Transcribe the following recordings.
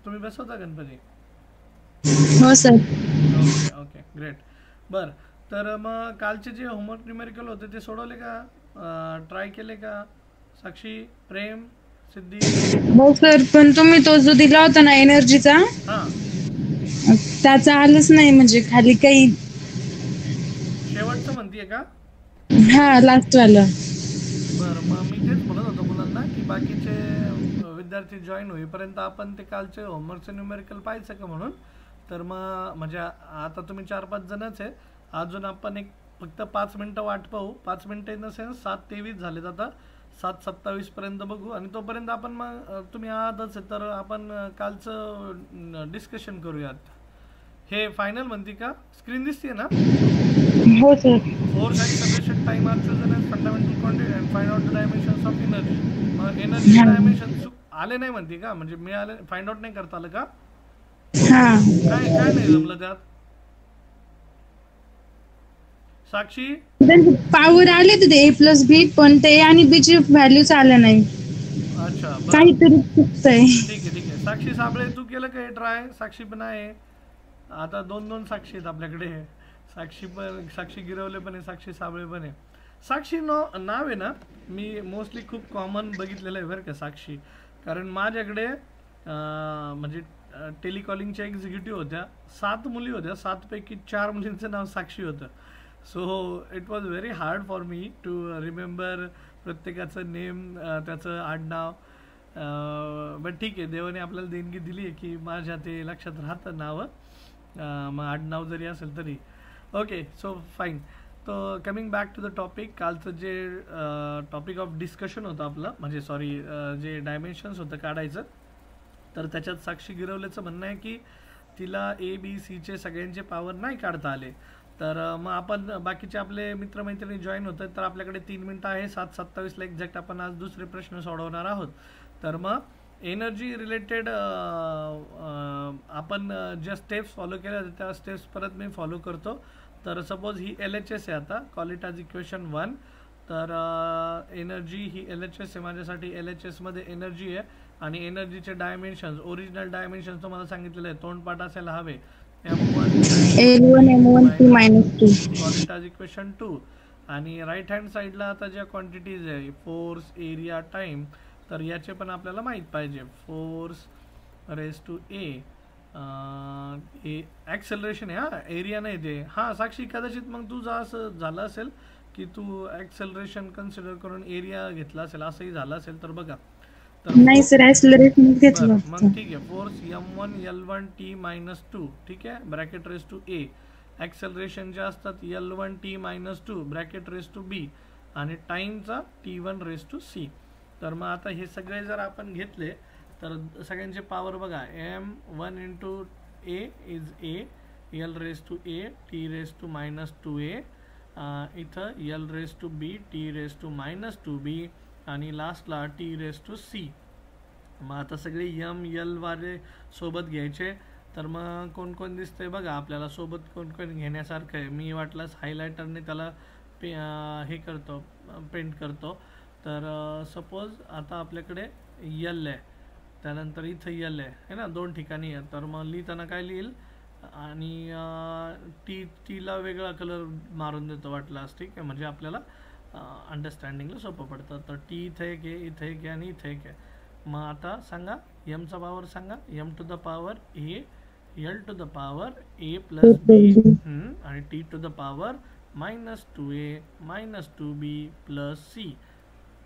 तुम्ही बसवता गणपती? हो sir. Okay okay great. बरं, तर मग कालचे जे होमवर्क न्यूमेरिकल होते ते सोडवले का? ट्राय केले का? साक्षी, प्रेम, सिद्धी? हो सर, पण तुम्ही तो जो दिला होता ना एनर्जीचा, हां. त्याचा आलंच नाही म्हणजे खाली काही. शेवटचं म्हणतीये का? हा, लास्ट वाला. बरं, मग मी तेच म्हणत होतो मुलांना की बाकीचे विद्यार्थी जॉईन होईपर्यंत आपण ते कालचे होमवर्कचे न्यूमेरिकल पाहायचं का म्हणून. तर मग म्हणजे आता तुम्ही 4-5 जणच आहे. अजून आपण एक फक्त 5 मिनटं वाट पाहू. 5 मिनटं इन द सेन्स 7:23 झालेत आता. 7:27 पर्यंत बघू आणि तोपर्यंत आपण मग तुम्ही आहातच आहे तर आपण कालचं डिस्कशन करूयात. हे फायनल म्हणते का? स्क्रीन दिसते ना? हो sir. Force, acceleration, time are chosen as fundamental quantity and find out the dimensions of energy. मग एनर्जीचे हा. डायमेन्शन आले नाही म्हणते का? म्हणजे मिळाले, फाइंड आउट नाही करता आलं का? हा. काय काय नाही जमलं त्यात? साक्षी? त्यांचे पॉवर आले होते ए प्लस बी, पण ते ए आणि बी ची व्हॅल्यूच आल्या नाही. अच्छा बरं. काहीतरी चुकतंय. ठीक आहे ठीक आहे. साक्षी साबळे तू केलं का हे ट्राय? साक्षी पण आहे. आता दोन दोन साक्षी आहेत आपल्याकडे. साक्षी पण, साक्षी गिरवले पण आहे, साक्षी साबळे पण आहे. साक्षी नाव आहे ना, मी मोस्टली खूप कॉमन बघितलेलं आहे बरं का साक्षी. कारण माझ्याकडे म्हणजे टेलिकॉलिंगच्या एक्झिक्युटिव्ह होत्या. 7 मुली होत्या, 7 पैकी 4 मुलींचं नाव साक्षी होतं. So it was very hard for me to remember प्रत्येकाचं नेम, त्याचं आडनाव. बट ठीक आहे, देवाने आपल्याला देणगी दिली आहे की माझ्या ते लक्षात राहतं नावं. मग आडनाव जरी असेल तरी. Okay, so fine. तर coming back to the topic, कालचं जे टॉपिक ऑफ डिस्कशन होतं आपलं, म्हणजे सॉरी, जे डायमेन्शन्स होतं काढायचं, तर त्याच्यात साक्षी गिरवल्याचं म्हणणं आहे की तिला ए बी सीचे सगळ्यांचे पॉवर नाही काढता आले. तर मग आपण बाकीचे आपले मित्रमैत्रिणी जॉईन होत आहेत, तर आपल्याकडे 3 मिनटं आहे. 7:27ला एक्झॅक्ट आपण आज दुसरे प्रश्न सोडवणार आहोत. तर मग एनर्जी रिलेटेड आपण ज्या स्टेप्स फॉलो केल्या त्या स्टेप्स परत मी फॉलो करतो. तर सपोज ही एल एच एस आहे, आता कॉल इट ॲज इक्वेशन 1. तर एनर्जी ही एल एच एस आहे माझ्यासाठी. एल एच एसमध्ये एनर्जी आहे आणि एनर्जीचे डायमेन्शन्स, ओरिजिनल डायमेन्शन्स तुम्हाला सांगितलेलं आहे, तोंडपाठ असायला हवे. M1 M2 L1 T M1 T minus two, minus two. Call it as equation 2. आणि राईट हँड साईडला आता ज्या क्वांटिटीज आहे, फोर्स, एरिया, टाईम, तर याचे पण आपल्याला माहीत पाहिजे. Force raise to A, acceleration आहे, हां एरिया नाही ते. हां साक्षी, कदाचित मग तुझं असं झालं असेल की तू ॲक्सेलरेशन कन्सिडर करून एरिया घेतला असेल, असंही झालं असेल तर बघा. तर नाही सर, ऍक्सलरेशन घेतलं बरं मग होतं. ठीक आहे. फोर्स M1 L1 T-2, ठीक आहे, bracket raise to A. Acceleration जे असतात L1 T-2 bracket raise to बी. आणि टाईमचा T1 रेस टू सी. तर मग आता हे सगळे जर आपण घेतले तर सगळ्यांचे पॉवर बघा. M1 × A is A, L raise to A, T raise to -2a, इथं L raise to B, T raise to -2b, आणि लास्टला टी रेस टू सी. मग आता सगळे यम यल वाले सोबत घ्यायचे. तर मग कोण कोण दिसतंय बघा आपल्याला सोबत, कोण कोण घेण्यासारखं आहे. मी वाटल्यास हायलायटरने त्याला हे करतो, पेंट करतो. तर सपोज आता आपल्याकडे यल आहे, त्यानंतर इथं यल आहे ना, 2 ठिकाणी आहे. तर मग लिहिताना काय लिहिल, आणि टीला वेगळा कलर मारून देतो वाटलास, ठीक आहे, म्हणजे आपल्याला अंडरस्टँडिंगला सोपं पडतं. तर टी इथे एक आहे, इथे एक आहे आणि इथे एक आहे. मग आता सांगा यमचा पॉवर सांगा. M to the power A, L to the power A A plus B, plus B. आणि T to the power -2a -2b plus C.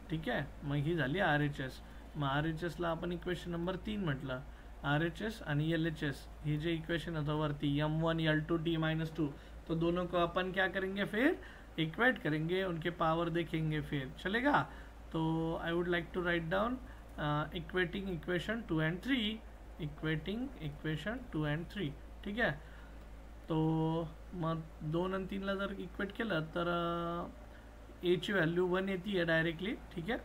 ठीक आहे, मग ही झाली आर एच एस. मग आर एच एसला आपण इक्वेशन नंबर 3 म्हटलं. आर एच एस आणि एल एच एस, ही जे इक्वेशन होतं वरती M1 L2 T-2, तो दोनों को अपन क्या करेंगे, फिर इक्वेट करेंगे, उनके पावर देखेंगे, फिर चलेगा. तो I would like to write down equating equation 2 and 3, equating equation 2 and 3. ठीक आहे. तो मग 2 आणि 3ला जर इक्वेट केलं तर एची व्हॅल्यू 1 येते आहे डायरेक्टली. ठीक आहे,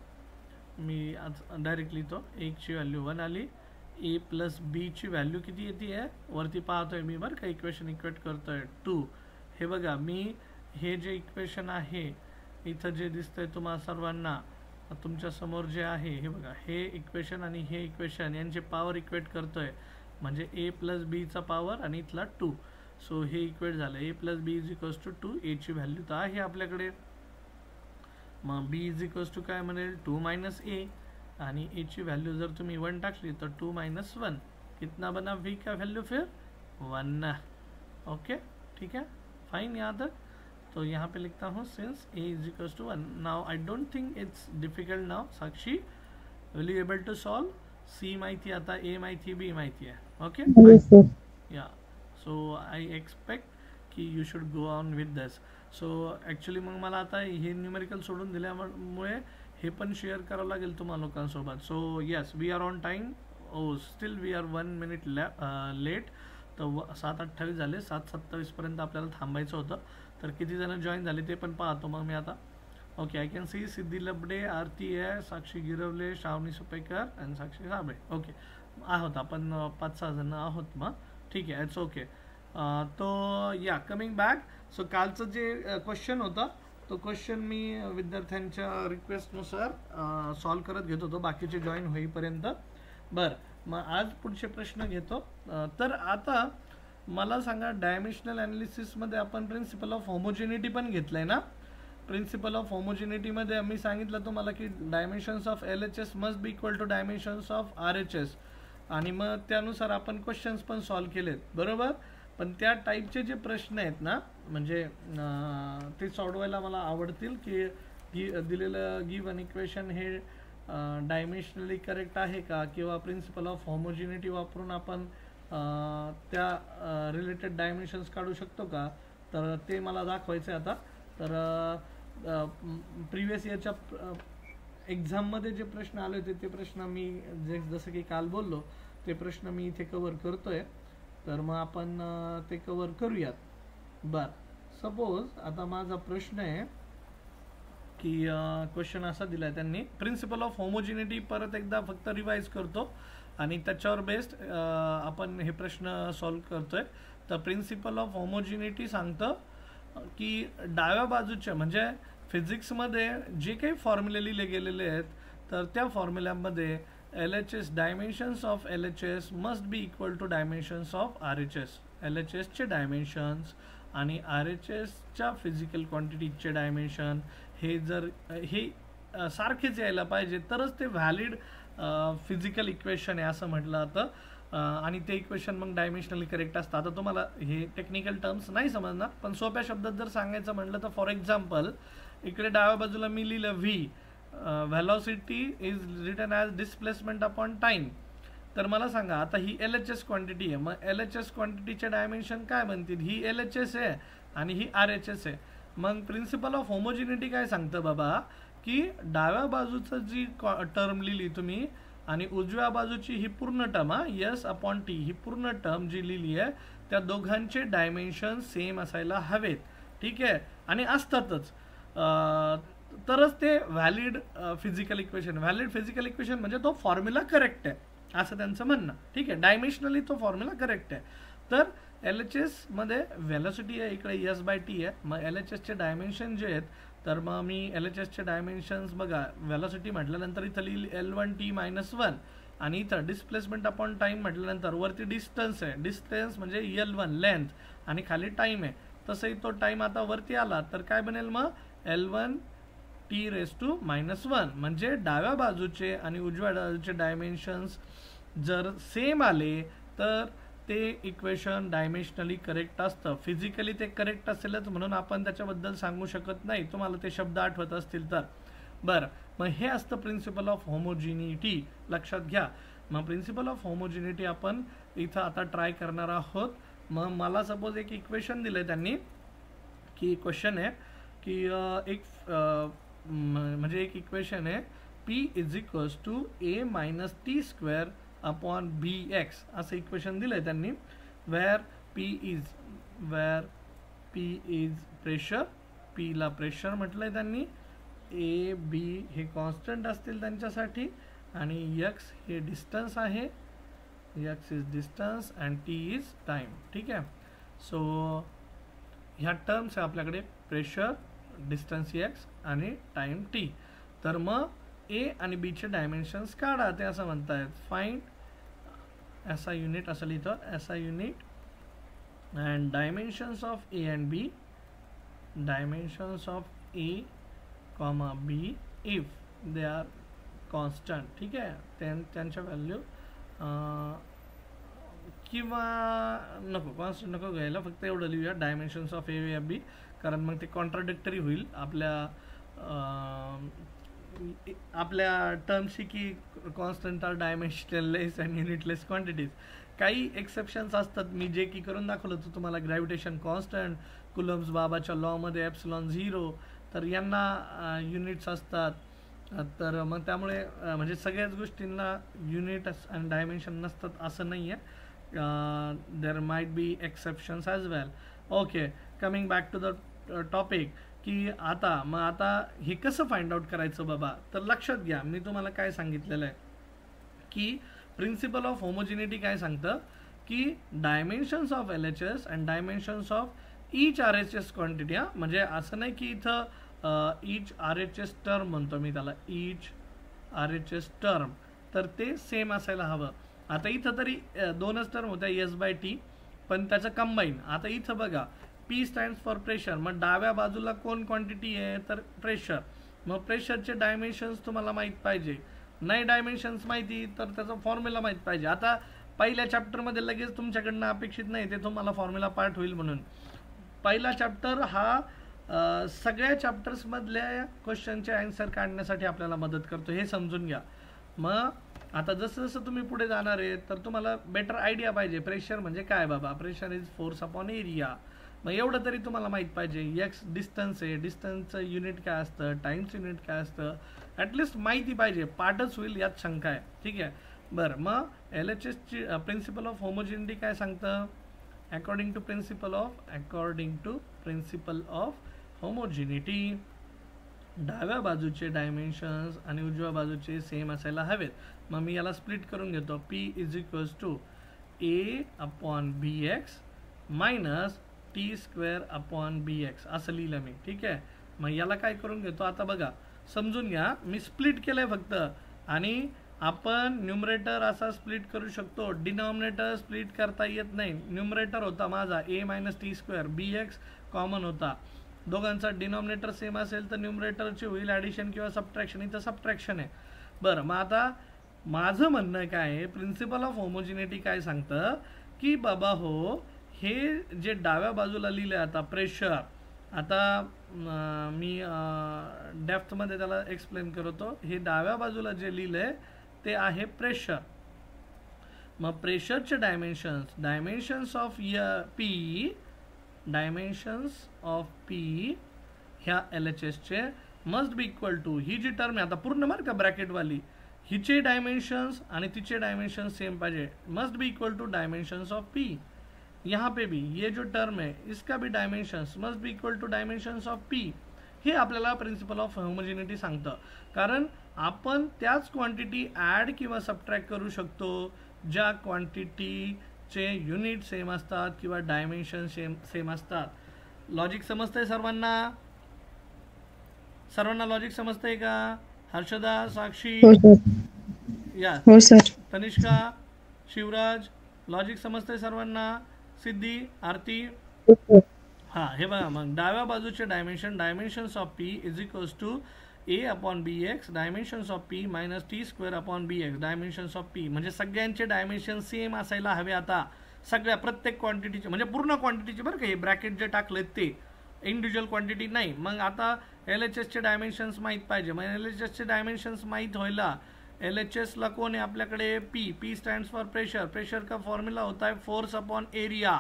मी आज डायरेक्टली तो एकची व्हॅल्यू 1 आली. ए प्लस बीची व्हॅल्यू किती येते आहे वरती पाहतोय मी बरं का, इक्वेशन इक्वेट करतोय 2. हे बघा, मी हे जे इक्वेशन आहे इथं जे दिसतंय तुम्हाला सर्वांना, तुमच्या समोर जे आहे हे बघा, हे इक्वेशन आणि हे इक्वेशन यांचे पॉवर इक्वेट करतोय. म्हणजे ए प्लस बीचा पॉवर आणि इथला 2. सो हे इक्वेट झालं. A plus B is equals to 2. एची व्हॅल्यू तर आहे आपल्याकडे. मग बी इज इक्वल्स टू काय म्हणेल 2 मायनस ए आणि एची व्हॅल्यू जर तुम्ही 1 टाकली तर 2 माइनस 1 कितना बना v का वैल्यू फिर 1. ओके ठीक है फाइन यहाँ तक. तो यहाँ पे लिखता हूँ since a is equals to 1. Now I don't think it's difficult. Now Sakshi will you able to solve. c माहिती आता, a माहिती, b माहिती आहे. ओके या. सो आई एक्सपेक्ट की you should go on with this. So actually मग मला आता हे न्यूमेरिकल सोडून दिल्यामुळे हे पण शेअर करावं लागेल तुम्हा लोकांसोबत. So yes we are on time. Still we are 1 minute late. तर 7:28 झाले. 7:27 आपल्याला थांबायचं होतं. तर किती जण जॉईन झाले ते पण पाहतो मग मी आता. ओके आय कॅन सी सिद्धी लबडे, आरती आहे, साक्षी गिरवले, श्रावणी सुपेकर आणि साक्षी साबळे. ओके आहोत आपण 5-6 जण आहोत. मग ठीक आहे इट्स ओके. तो या कमिंग बॅक. सो कालचं जे क्वेश्चन होता तो क्वेश्चन मी विद्यार्थ्यांच्या रिक्वेस्टनुसार सॉल्व करत घेत होतो बाकीचे जॉईन होईपर्यंत. बरं मग आज पुढचे प्रश्न घेतो. तर आता मला सांगा डायमेन्शनल ॲनालिसिसमध्ये आपण प्रिन्सिपल ऑफ होमोजिनिटी पण घेतलं आहे ना. प्रिन्सिपल ऑफ होमोजिनिटीमध्ये आम्ही सांगितलं तुम्हाला की dimensions of LHS must be equal to dimensions of RHS आणि मग त्यानुसार आपण क्वेश्चन्स पण सॉल्व केलेत बरोबर. पण त्या टाईपचे जे प्रश्न आहेत ना म्हणजे ते सोडवायला मला आवडतील की दिलेलं गिव्हन इक्वेशन हे डायमेन्शनली करेक्ट आहे का किंवा प्रिन्सिपल ऑफ होमोजिनिटी वापरून आपण त्या रिलेटेड डायमेन्शन्स काढू शकतो का. तर ते मला दाखवायचं आहे आता. तर प्रिवियस इयरच्या एक्झाममध्ये जे प्रश्न आले होते ते प्रश्न मी जसं की काल बोललो ते प्रश्न मी इथे कव्हर करतोय. तर मग आपण ते कव्हर करूयात. बरं सपोज आता माझा प्रश्न आहे की क्वेश्चन असा दिला आहे त्यांनी. प्रिन्सिपल ऑफ होमोजिनिटी परत एकदा फक्त रिवाइज करतो आणि त्याच्यावर बेस्ड आपण हे प्रश्न सॉल्व करतोय. तर प्रिन्सिपल ऑफ होमोजिनिटी सांगतं की डाव्या बाजूच्या म्हणजे फिजिक्समध्ये जे काही फॉर्म्युले लिहिले गेलेले आहेत तर त्या फॉर्म्युल्यामध्ये LHS dimensions of LHS must be equal to dimensions of RHS. LHSचे डायमेन्शन्स आणि RHSच्या फिजिकल क्वांटिटीचे डायमेन्शन हे जर हे सारखेच यायला पाहिजे तरच ते व्हॅलिड फिजिकल इक्वेशन आहे असं म्हटलं जातं. आणि ते इक्वेशन मग डायमेन्शनली करेक्ट असतं. आता तुम्हाला हे टेक्निकल टर्म्स नाही समजणार पण सोप्या शब्दात जर सांगायचं म्हटलं तर फॉर एक्झाम्पल इकडे डाव्या बाजूला मी लिहिलं V velocity is written as displacement upon time. तर मला सांगा आता ही LHS क्वांटिटी आहे. मग LHS क्वांटिटीचे डायमेन्शन काय बनतील. ही LHS आहे आणि ही RHS आहे. मग प्रिन्सिपल ऑफ होमोजिनिटी काय सांगतं बाबा की डाव्या बाजूचं जी टर्म लिहिली तुम्ही आणि उजव्या बाजूची ही पूर्ण टर्म S अपॉन T ही पूर्ण टर्म जी लिहिली आहे त्या दोघांचे डायमेन्शन सेम असायला हवेत. ठीक आहे आणि असतातच तरच ते valid physical equation. Valid physical equation म्हणजे तो फॉर्म्युला करेक्ट आहे असं त्यांचं म्हणणं. ठीक आहे डायमेन्शनली तो फॉर्म्युला करेक्ट आहे. तर LHS मध्ये व्हेलॉसिटी आहे इकडे S/T आहे. मग LHSचे डायमेन्शन जे आहेत तर मग मी LHSचे डायमेन्शन्स बघा व्हेलॉसिटी म्हटल्यानंतर इथं लिहिली L1T-1 आणि इथं डिस्प्लेसमेंट अपॉन टाईम म्हटल्यानंतर वरती डिस्टन्स आहे. डिस्टन्स म्हणजे L1 लेंथ आणि खाली टाईम आहे. तसंही तो टाईम आता वरती आला तर काय बनेल मग L1T⁻⁻1 म्हणजे डाव्या बाजूचे आणि उजव्या बाजूचे डायमेन्शन्स जर सेम आले तर ते इक्वेशन डायमेन्शनली करेक्ट असतं. फिजिकली ते करेक्ट असेलच म्हणून आपण त्याच्याबद्दल सांगू शकत नाही. तुम्हाला ते शब्द आठवत असतील तर. बरं मग हे असतं प्रिन्सिपल ऑफ होमोजिनिटी लक्षात घ्या. मग प्रिन्सिपल ऑफ होमोजिनिटी आपण इथं आता ट्राय करणार आहोत. मग मला सपोज एक इक्वेशन दिलं आहे त्यांनी की क्वेश्चन आहे की एक म्हणजे एक इक्वेशन आहे P is equals to A-T² upon BX असं इक्वेशन दिलं आहे त्यांनी. Where P is pressure. Pला प्रेशर म्हटलं आहे त्यांनी. A B हे कॉन्स्टंट असतील त्यांच्यासाठी आणि X हे डिस्टन्स आहे. X is distance and T is time. ठीक आहे. सो ह्या टर्म्स आहे आपल्याकडे प्रेशर डिस्टन्स X आणि टाईम T. तर मग A आणि Bचे डायमेन्शन्स काढा ते असं म्हणतायत. फाइंड SI युनिट असं लिहितो, SI unit and dimensions of A and B, dimensions of A comma B if they are constant, ठीक आहे, त्यांच्या व्हॅल्यू किंवा नको कॉन्स्टंट नको घ्यायला, फक्त एवढं लिहूया डायमेन्शन्स ऑफ ए या बी, कारण मग ते कॉन्ट्राडिक्टरी होईल आपल्या टर्मशी की constant are dimensionless and unitless quantities. काही एक्सेप्शन्स असतात, मी जे की करून दाखवलं होतं तुम्हाला, ग्रॅव्हिटेशन कॉन्स्टंट, कुलम्स बाबाच्या लॉमध्ये एप्सिलॉन 0, तर यांना युनिट्स असतात. तर मग त्यामुळे म्हणजे सगळ्याच गोष्टींना युनिट आणि डायमेन्शन नसतात असं नाही आहे. There might be exceptions as well. Okay, coming back to the topic की आता हे कसं फाइंड आउट करायचं बाबा. तर लक्षात घ्या, मी तुम्हाला काय सांगितलेलं आहे की प्रिन्सिपल ऑफ होमोजिनिटी काय सांगतं की dimensions of LHS and dimensions of each RHS quantity. म्हणजे असं नाही की इथं ईच RHS टर्म म्हणतो मी त्याला, ईच RHS टर्म, तर ते सेम असायला हवं. आता इथं तरी 2च टर्म होत्या S/T, पण त्याचं कंबाईन. आता इथं बघा, P स्टँड्स फॉर प्रेशर, मग डाव्या बाजूला कोण क्वांटिटी आहे तर प्रेशर. मग प्रेशरचे डायमेन्शन्स तुम्हाला माहीत पाहिजे. नाही डायमेन्शन्स माहिती तर त्याचा फॉर्म्युला माहीत पाहिजे. आता पहिल्या चॅप्टरमध्ये लगेच तुमच्याकडनं अपेक्षित नाही ते तुम्हाला फॉर्म्युला पार्ट होईल म्हणून. पहिला चॅप्टर हा सगळ्या चॅप्टर्समधल्या क्वेश्चनचे आन्सर काढण्यासाठी आपल्याला मदत करतो, हे समजून घ्या. मग आता जसं जसं तुम्ही पुढे जाणार आहे तर तुम्हाला बेटर आयडिया पाहिजे. प्रेशर म्हणजे काय बाबा, pressure is force upon area. मग एवढं तरी तुम्हाला माहीत पाहिजे. एक्स डिस्टन्स आहे, डिस्टन्सचं युनिट काय असतं, टाइम्स युनिट काय असतं, ॲटलिस्ट माहिती पाहिजे. पार्टच होईल यात शंका आहे, ठीक आहे. बरं, मग LHSची प्रिन्सिपल ऑफ होमोजिनिटी काय सांगतं. According to principle of homogeneity डाव्या बाजूचे डायमेन्शन्स आणि उजव्या बाजूचे सेम असायला हवेत. मग मी याला स्प्लिट करून घेतो. P = A/BX मायनस T²/BX असं लिहिलं मी, ठीक आहे. मग याला काय करून घेतो, आता बघा समजून घ्या, मी स्प्लिट केलंय फक्त. आणि आपण न्यूमरेटर असा स्प्लिट करू शकतो, डिनॉमिनेटर स्प्लिट करता येत नाही. न्यूमरेटर होता माझा A - T², BX कॉमन होता. दोघांचा डिनॉमिनेटर सेम असेल तर न्यूमरेटरची होईल ॲडिशन किंवा सबट्रॅक्शन. इथं सबट्रॅक्शन आहे. बरं, मग आता माझं म्हणणं काय आहे, प्रिन्सिपल ऑफ होमोजिनिटी काय सांगतं की बाबा हो, हे जे डाव्या बाजूला लिहिलं आहे आता प्रेशर, आता मी डेप्थमध्ये त्याला एक्सप्लेन करतो. हे डाव्या बाजूला जे लिहिलं आहे ते आहे प्रेशर. मग प्रेशरचे डायमेन्शन्स ऑफ P ह्या LHSचे मस्ट बी इक्वल टू, ही जी टर्म आहे आता पूर्ण मार का ब्रॅकेटवाली, हिचे डायमेन्शन्स आणि तिचे डायमेन्शन्स सेम पाहिजे. Must be equal to dimensions of P. यहाँ पे भी ये जो टर्म है इसका भी dimensions must be equal to dimensions of P. हे आपल्याला प्रिन्सिपल ऑफ होमोजिनिटी सांगतं. कारण आपण त्याच क्वांटिटी ॲड किंवा सबट्रॅक्ट करू शकतो ज्या क्वांटिटीचे युनिट सेम असतात किंवा डायमेन्शन सेम असतात. लॉजिक समजतंय सर्वांना? लॉजिक समजतंय का? हर्षदा, साक्षी, या हो सर, तनिष्का, शिवराज, लॉजिक समजतंय सर्वांना? सिद्धी, आरती, हां, हे बघा. मग डाव्या बाजूचे dimensions of P = A/BX dimensions of P minus T²/BX dimensions of P. म्हणजे सगळ्यांचे डायमेन्शन सेम असायला हवे. आता सगळ्या प्रत्येक क्वांटिटीचे, म्हणजे पूर्ण क्वांटिटीचे बरं का, हे ब्रॅकेट जे टाकलेत ते इंडिव्हिज्युअल क्वांटिटी नाही. मग आता LHSचे डायमेन्शन्स माहीत पाहिजे. मग LHSचे डायमेन्शन्स माहीत व्हायला LHSला कोण आहे आपल्याकडे, P stands for pressure. Pressure का फॉर्मूला होता है फोर्स अपॉन एरिया,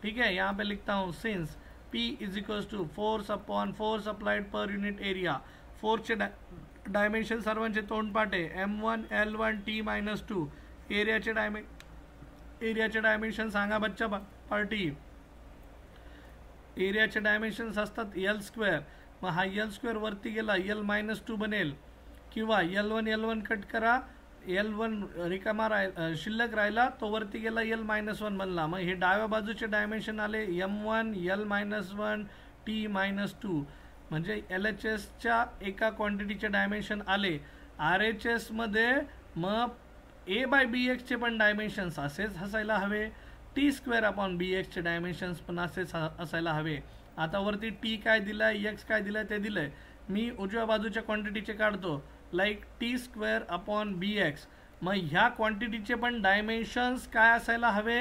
ठीक है. यहाँ पे लिखता हूँ since P = force upon force applied per unit area. फोर्सचे डायमेन्शन सर्वांचे तोंडपाठ आहे, M1 L1 T-2. एरियाचे डायमेन्शन सांगा बच्चा पार्टी. एरियाचे डायमेन्शन्स असतात L². मग हा L² वरती गेला L-2 बनेल, किंवा L1 कट करा, L1 रिकामा शिल्लक राहिला तो वरती गेला L-1 बनला. मग हे डाव्या बाजूचे डायमेन्शन आले M1 L-1 T-2. म्हणजे LHSच्या एका क्वांटिटीचे डायमेन्शन आले. RHS मध्ये मग ए बाय बी एक्सचे पण डायमेन्शन्स असेच असायला हवे, टी स्क्वेअर अपॉन बी एक्सचे डायमेन्शन्स पण असेच असायला हवे. आता वरती टी काय दिलाय, एक्स काय दिलाय ते दिलंय. मी उजव्या बाजूच्या क्वांटिटीचे काढतो, लाईक टी स्क्वेअर अपॉन बी एक्स. मग ह्या क्वांटिटीचे पण डायमेन्शन्स काय असायला हवे,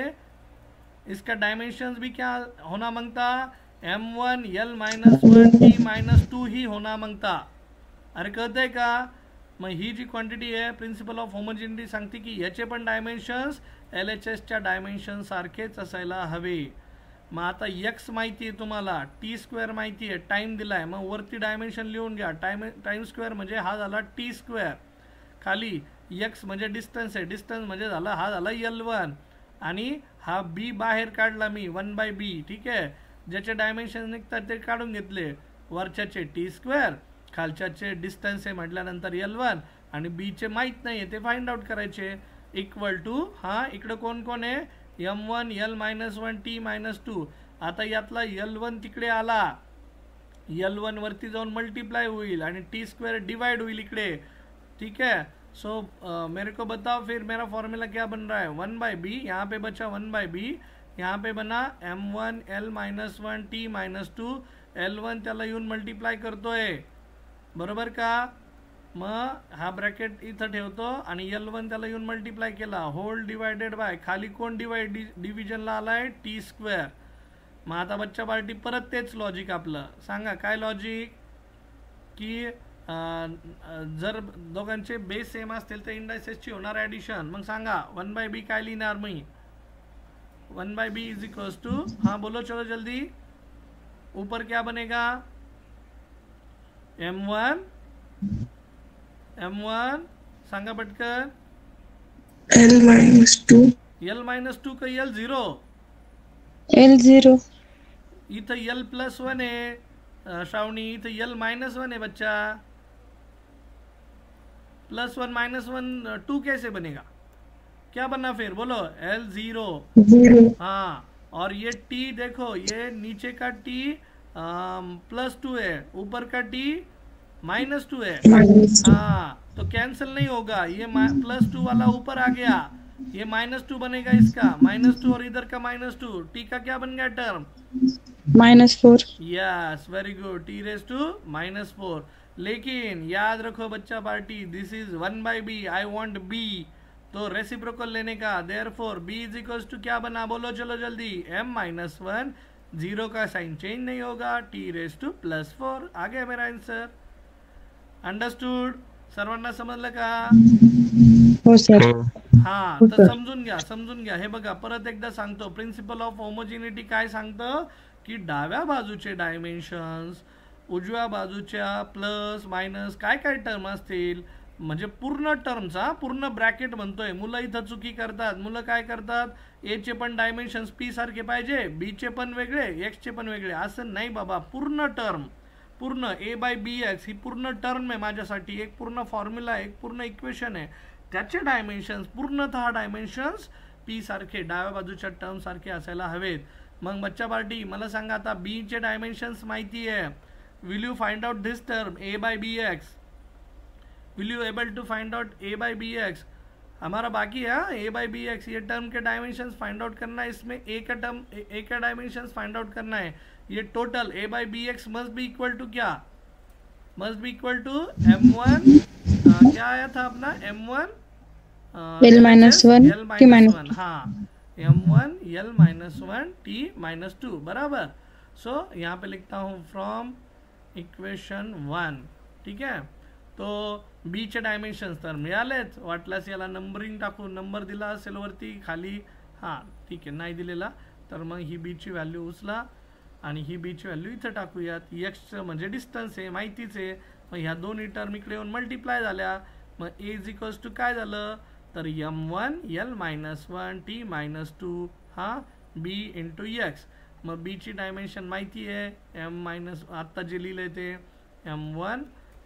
इसका डायमेंशंस भी क्या होना मांगता, m1 l minus 1 t minus 2 ही होना मांगता. अरे कळतंय का. मग ही जी क्वांटिटी आहे प्रिन्सिपल ऑफ होमोजिनिटी सांगते की याचे पण डायमेन्शन्स LHSच्या डायमेन्शन सारखेच असायला हवे. मग आता x माहिती आहे तुम्हाला, टी स्क्वेअर माहिती आहे, टाइम दिलाय, मग वरती डायमेन्शन लिहून घ्या. टाइम स्क्वेअर म्हणजे हा झाला टी स्क्वेअर, खाली x म्हणजे डिस्टन्स आहे, डिस्टन्स म्हणजे झाला हा झाला L1, आणि हा बी बाहेर काढला मी 1/b. ठीक आहे, ज्याचे डायमेन्शन निघतात ते काढून घेतले. वरच्याचे टी स्क्वेअर, खालच्याचे डिस्टन्स आहे म्हटल्यानंतर L1, आणि बीचे माहीत नाही आहे ते फाइंड आउट करायचे. इक्वल टू हा इकडं कोण कोण आहे, m1 l minus 1 t minus 2. आता यातला L1 तिकडे आला, L1 वरती जाऊन मल्टीप्लाय होईल आणि टी स्क्वेअर डिवाइड होईल इकडे. ठीक है, सो मेरे को बताओ फिर मेरा फॉर्मूला क्या बन रहा है, 1/b, यहाँ पे बचा 1/b, यहाँ पे बना m1 l minus 1 t minus 2, L1 त्याला येऊन मल्टीप्लाय करतोय, बरोबर का. मग हा ब्रॅकेट इथं ठेवतो आणि L1 त्याला येऊन मल्टीप्लाय केला, होल डिवायडेड बाय, खाली कोण डिव्हिजनला आलाय, टी स्क्वेअर. मग आता बच्चा पार्टी परत तेच लॉजिक आपलं, सांगा काय लॉजिक, की जर दोघांचे बेस सेम असतील तर इंडायसेसची होणार ॲडिशन. मग सांगा 1/b काय लिहिणार मी, 1/b इज इक्वल्स टू, हाँ बोलो चलो जल्दी, ऊपर क्या बनेगा, m1 सांगा पटकन, L minus 2. l मायनस 2 का L0, L0. इथं l प्लस 1 आहे श्रावणी, इथं l माइनस 1 है बच्चा, प्लस 1 माइनस 1 2 कैसे बनेगा, क्या बनना फिर बोलो, L0. 0. हाँ, और ये t देखो, ये नीचे का t प्लस 2 है, ऊपर का t माइनस 2 है. Minus 2. हाँ, तो कैंसिल नहीं होगा, ये प्लस 2 वाला ऊपर आ गया, ये माइनस 2 बनेगा, इसका माइनस 2 और इधर का माइनस 2, टी का क्या बन गया term, -4. Yes very good, T raise to -4. लेकिन याद रखो बच्चा party, this is 1/b, I want b, तो रेसिप्रोकल लेने का, therefore b is equals to क्या बना, बोलो चलो जल्दी, m-1, 0 का साइन चेंज नहीं होगा, टी रेज टू +4. आ गया मेरा आंसर. अंडरस्टूड, सर्वांना समजलं का. हो सर. हा, तर समजून घ्या. हे बघा परत एकदा सांगतो, प्रिन्सिपल ऑफ होमोजिनिटी काय सांगतं, की डाव्या बाजूचे डायमेन्शन्स उजव्या बाजूच्या प्लस मायनस काय काय टर्म असतील, म्हणजे पूर्ण टर्मचा पूर्ण ब्रॅकेट म्हणतोय. मुलं इथं चुकी करतात, मुलं काय करतात, ए चे पण डायमेन्शन्स पी सारखे पाहिजे, बी चे पण वेगळे, एक्स चे पण वेगळे, असं नाही बाबा. पूर्ण टर्म, पूर्ण a/bx ही पूर्ण टर्म आहे माझ्यासाठी, एक पूर्ण फॉर्म्युला आहे, एक पूर्ण इक्वेशन आहे, त्याचे डायमेन्शन्स पूर्णतः डायमेन्शन्स पी सारखे डाव्या बाजूच्या टर्म सारखे असायला हवेत. मग बच्चा पार्टी मला सांगा, आता बी चे डायमेन्शन्स माहिती आहे, will you find out this term a/bx, will you able to find out a/bx, हमारा बाकी है a/bx, ये टर्म के डायमेंशंस फाइंड आउट करना है, इसमें a का डायमेंशंस फाइंड आउट करना है. ये total a/bx must be equal to क्या, must be equal to m1 क्या आया था अपना, m1 L-1 L-1, हाँ m1 L-1 t-2 बराबर. सो यहाँ पे लिखता हूँ फ्रॉम इक्वेशन 1. ठीक है, तो बी चे डायमेन्शन्स तर मिळालेच, वाटल्यास याला नंबरिंग टाकू, नंबर दिला असेल वरती खाली, हां ठीक आहे, नाही दिलेला तर मग ही बी ची व्हॅल्यू उचला आणि ही बी ची व्हॅल्यू इथं टाकूयात. एक्स म्हणजे डिस्टन्स आहे माहितीच आहे, मग ह्या दोन्ही टर्म इकडे येऊन मल्टिप्लाय झाल्या, मग ए इज इक्वल्स टू काय झालं, तर m1 L-1 t-2 हा b इंटू एक्स. मग बी ची डायमेन्शन माहिती आहे, आत्ता जे लिहिलंय ते m1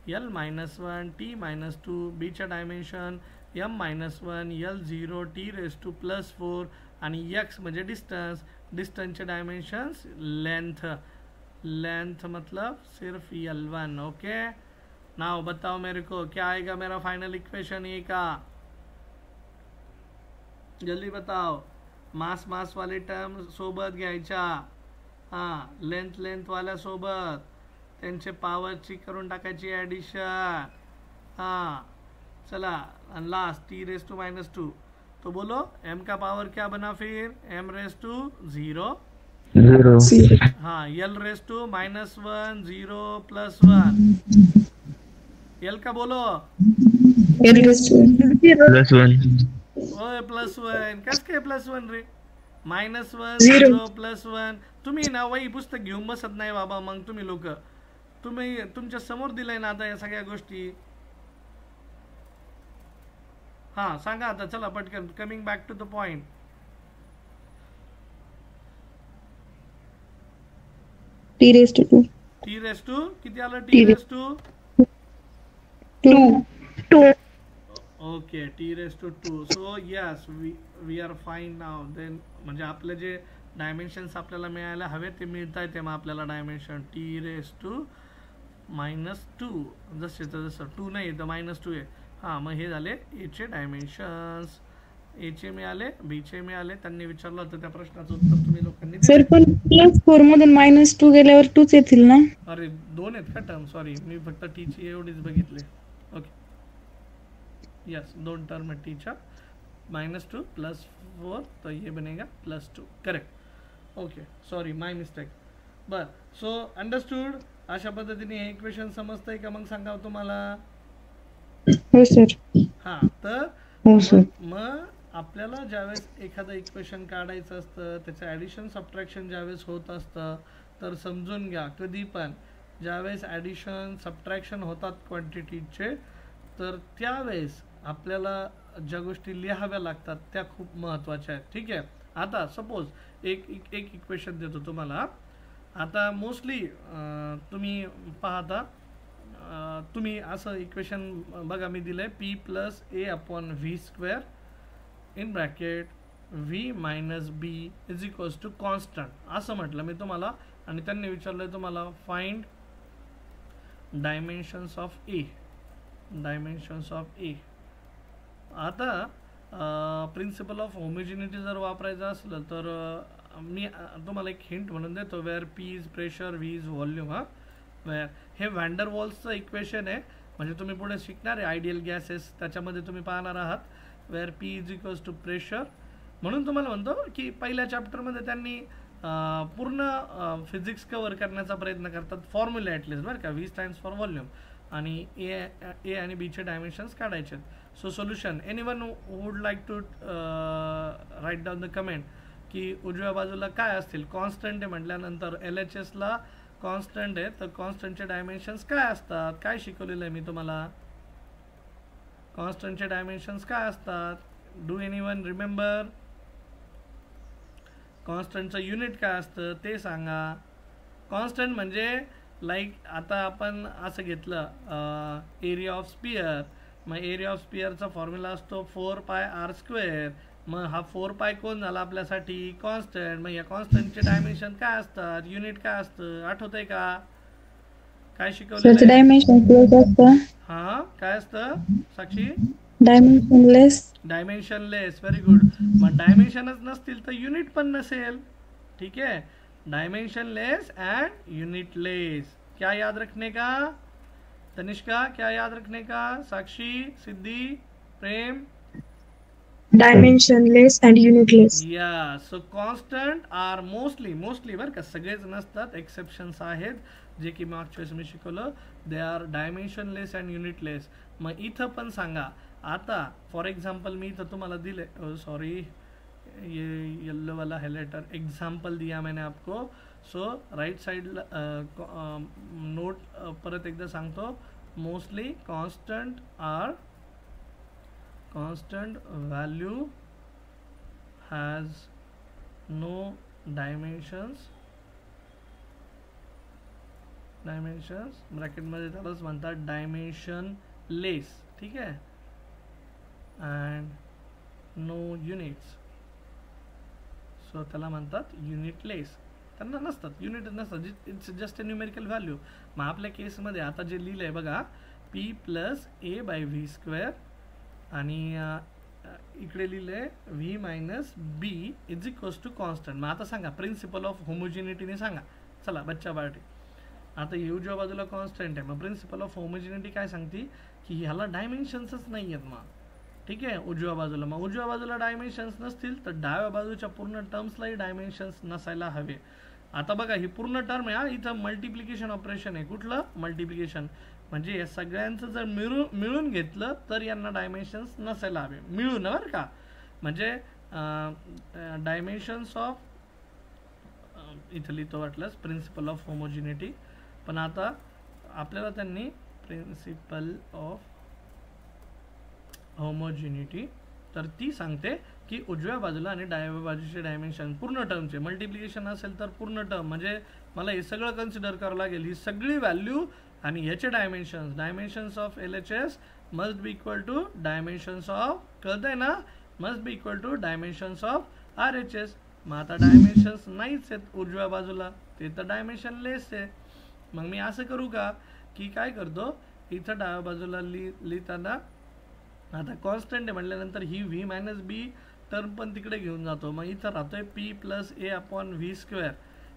L-1 t-2, बी च्या डायमेन्शन m-1 L0 t⁻4 आणि x म्हणजे डिस्टन्स, डिस्टन्सचे डायमेन्शंस लेंथ मतलब सिर्फ L1. ओके, नाउ बताओ मेरे को क्या आएगा मेरा फाइनल इक्वेशन ए का, जल्दी बताओ. मास वाले टर्म सोबत घ्यायच्या. हां, लेंथ वाल्या सोबत त्यांचे पॉवरची करून टाकायची ॲडिशन. हां, चला. Last t⁻². तो बोलो m का पावर क्या बना फिर m⁻0. हाँ, l⁻⁻1 0 + 1. l का बोलो ओय +1. कस काय +1 रे? -1 0 +1. तुम्ही ना वही पुस्तक घेऊन बसत नाही बाबा. मग तुम्ही लोक तुमच्या समोर दिलंय ना आता या सगळ्या गोष्टी. हा सांगा आता, चला पटकन. Coming back to the point. t⁻². किती आलं? t⁻²? 2. Okay, t⁻². So yes, we are fine now. Then म्हणजे आपले जे डायमेन्शन्स आपल्याला मिळायला हवे ते मिळत आहेत. तेव्हा आपल्याला डायमेन्शन t⁻². जसं 2 नाही तर -2 आहे. हां, मग हे झाले एचे डायमेन्शन्स. एचे मिळाले, बीचे मिळाले. त्यांनी विचारलं होतं त्या प्रश्नाचं उत्तर तुम्ही लोकांनी सर पण +4 मधून -2 गेल्यावर 2च येतील ना? अरे 2 आहेत का टर्म? सॉरी, मी फक्त टीची एवढीच बघितले. ओके, यस, 2 टर्म है टीचा. -2 + 4 तो ये बनेगा +2. करेक्ट. ओके, सॉरी, माय मिस्टेक. बर, सो अंडरस्टूड. अशा पद्धतीने हे इक्वेशन समजतंय का? मग सांगा तुम्हाला. हो सर. हां, तर हो सर. मग आपल्याला ज्यावेळेस एखादं इक्वेशन काढायचं असतं, त्याचं ॲडिशन सबट्रॅक्शन ज्यावेळेस होत असतं, तर समजून घ्या कधी पण ज्यावेळेस ॲडिशन सबट्रॅक्शन होतात क्वांटिटीचे, तर त्यावेळेस आपल्याला ज्या गोष्टी लिहाव्या लागतात त्या खूप महत्त्वाच्या आहेत. ठीक आहे. आता सपोज एक इक्वेशन देतो तुम्हाला. आता मोस्टली तुम्ही पाहता, तुम्ही असं इक्वेशन बघा मी दिलं आहे p + a/v² in bracket v - b = constant असं म्हटलं मी तुम्हाला. आणि त्यांनी विचारलं तुम्हाला फाइंड डायमेन्शन्स ऑफ ए. आता प्रिन्सिपल ऑफ होमोजिनिटी जर वापरायचं असलं तर मी तुम्हाला एक हिंट म्हणून देतो. Where p is pressure, v is volume. Where हे व्हॅन वॉल्सचं इक्वेशन आहे. म्हणजे तुम्ही पुढे शिकणार आहे आयडियल गॅसेस, त्याच्यामध्ये तुम्ही पाहणार आहात. Where p = pressure. म्हणून तुम्हाला म्हणतो की पहिल्या चॅप्टरमध्ये त्यांनी पूर्ण फिजिक्स कव्हर करण्याचा प्रयत्न करतात. फॉर्म्युला ॲटलिस्ट बरं का. v स्टँड्स फॉर व्हॉल्यूम आणि ए आणि बीचे डायमेन्शन्स काढायचे. So solution, anyone would like to write down the comment की उजव्या बाजूला काय असतील? कॉन्स्टंट आहे म्हटल्यानंतर LHSला कॉन्स्टंट आहे, तर कॉन्स्टंटचे डायमेन्शन्स काय असतात? काय शिकवलेलं आहे मी तुम्हाला? कॉन्स्टंटचे डायमेन्शन्स काय असतात? Do anyone remember? कॉन्स्टंटचं युनिट काय असतं ते सांगा. कॉन्स्टंट म्हणजे लाईक आता आपण असं घेतलं एरिया ऑफ स्पियर. मग एरिया ऑफ स्पियरचा फॉर्म्युला असतो 4πr². मग हा 4π कोण झाला आपल्यासाठी? कॉन्स्टंट. मग या कॉन्स्टंटचे डायमेन्शन काय असतात? युनिट काय असतं? आठवतंय का? काय शिकवलं? डायमेन्शनलेस असतं. हां, काय असतं साक्षी? डायमेन्शनलेस. Very good. मग डायमेन्शनच नसतील तर युनिट पण नसेल. ठीक है, डायमेंशनलेस एंड यूनिटलेस. क्या याद रखने का? तनिष्का, क्या याद रखने का? Sakshi, Siddhi, Prem? Dimensionless and unitless. Yeah, so constant R mostly बरं का, सगळेच नसतात, एक्सेप्शन्स आहेत जे की मागच्या वेळेस मी शिकवलं. They are dimensionless and unitless. मग इथं पण सांगा. आता फॉर एक्झाम्पल मी इथं तुम्हाला दिले, सॉरी ये येल्लो वाला हाईलाइटर एग्जाम्पल दिया मैंने आपको. सो राइट साइड नोट परत एकदा सांगतो. Mostly constant value has no dimensions ब्रॅकेटमध्ये त्यालाच म्हणतात डायमेन्शनलेस. ठीक आहे, अँड नो युनिट्स. सो त्याला म्हणतात युनिटलेस. त्यांना नसतात, युनिट नसतात, it's just a numerical value. मग आपल्या केसमध्ये आता जे लिहिलं आहे बघा, p + a/v² आणि इकडे लिहिलंय V minus B is equals to constant. मग आता सांगा प्रिन्सिपल ऑफ होमोजिनिटीने सांगा. चला बच्चा पार्टी, आता ही उजव्या बाजूला कॉन्स्टंट आहे, मग प्रिन्सिपल ऑफ होमोजिनिटी काय सांगते की ह्याला डायमेन्शन्सच नाही आहेत. मग ठीक आहे, उजव्या बाजूला, मग उजव्या बाजूला डायमेन्शन्स नसतील तर डाव्या बाजूच्या पूर्ण टर्म्सलाही डायमेन्शन्स नसायला हवे. आता बघा ही पूर्ण टर्म आहे, इथं मल्टिप्लिकेशन ऑपरेशन आहे. कुठलं मल्टिप्लिकेशन? म्हणजे या सगळ्यांचं जर मिळून घेतलं तर यांना डायमेन्शन्स नसायला हवे. मिळून बरं का, म्हणजे डायमेन्शन्स ऑफ इथं लिहितो वाटलंच प्रिन्सिपल ऑफ होमोजिनिटी. पण आता आपल्याला त्यांनी प्रिन्सिपल ऑफ होमोजिनिटी तर ती सांगते की उजव्या बाजूला आणि डाव्या बाजूचे डायमेन्शन पूर्ण टर्मचे. मल्टिप्लिकेशन असेल तर पूर्ण टर्म, म्हणजे मला हे सगळं कन्सिडर करावं लागेल, ही सगळी व्हॅल्यू आणि याचे dimensions of LHS must be equal to dimensions of, कळतंय ना, must be equal to dimensions of RHS. मग आता डायमेन्शन्स नाहीच आहेत उजव्या बाजूला, ते तर डायमेन्शन लेस आहे. मग मी असं करू का की काय करतो, इथं डाव्या बाजूला लिहिताना आता कॉन्स्टंट आहे म्हटल्यानंतर ही व्ही मायनस बी टर्म पण तिकडे घेऊन जातो. मग इथं राहतोय P plus A upon V square.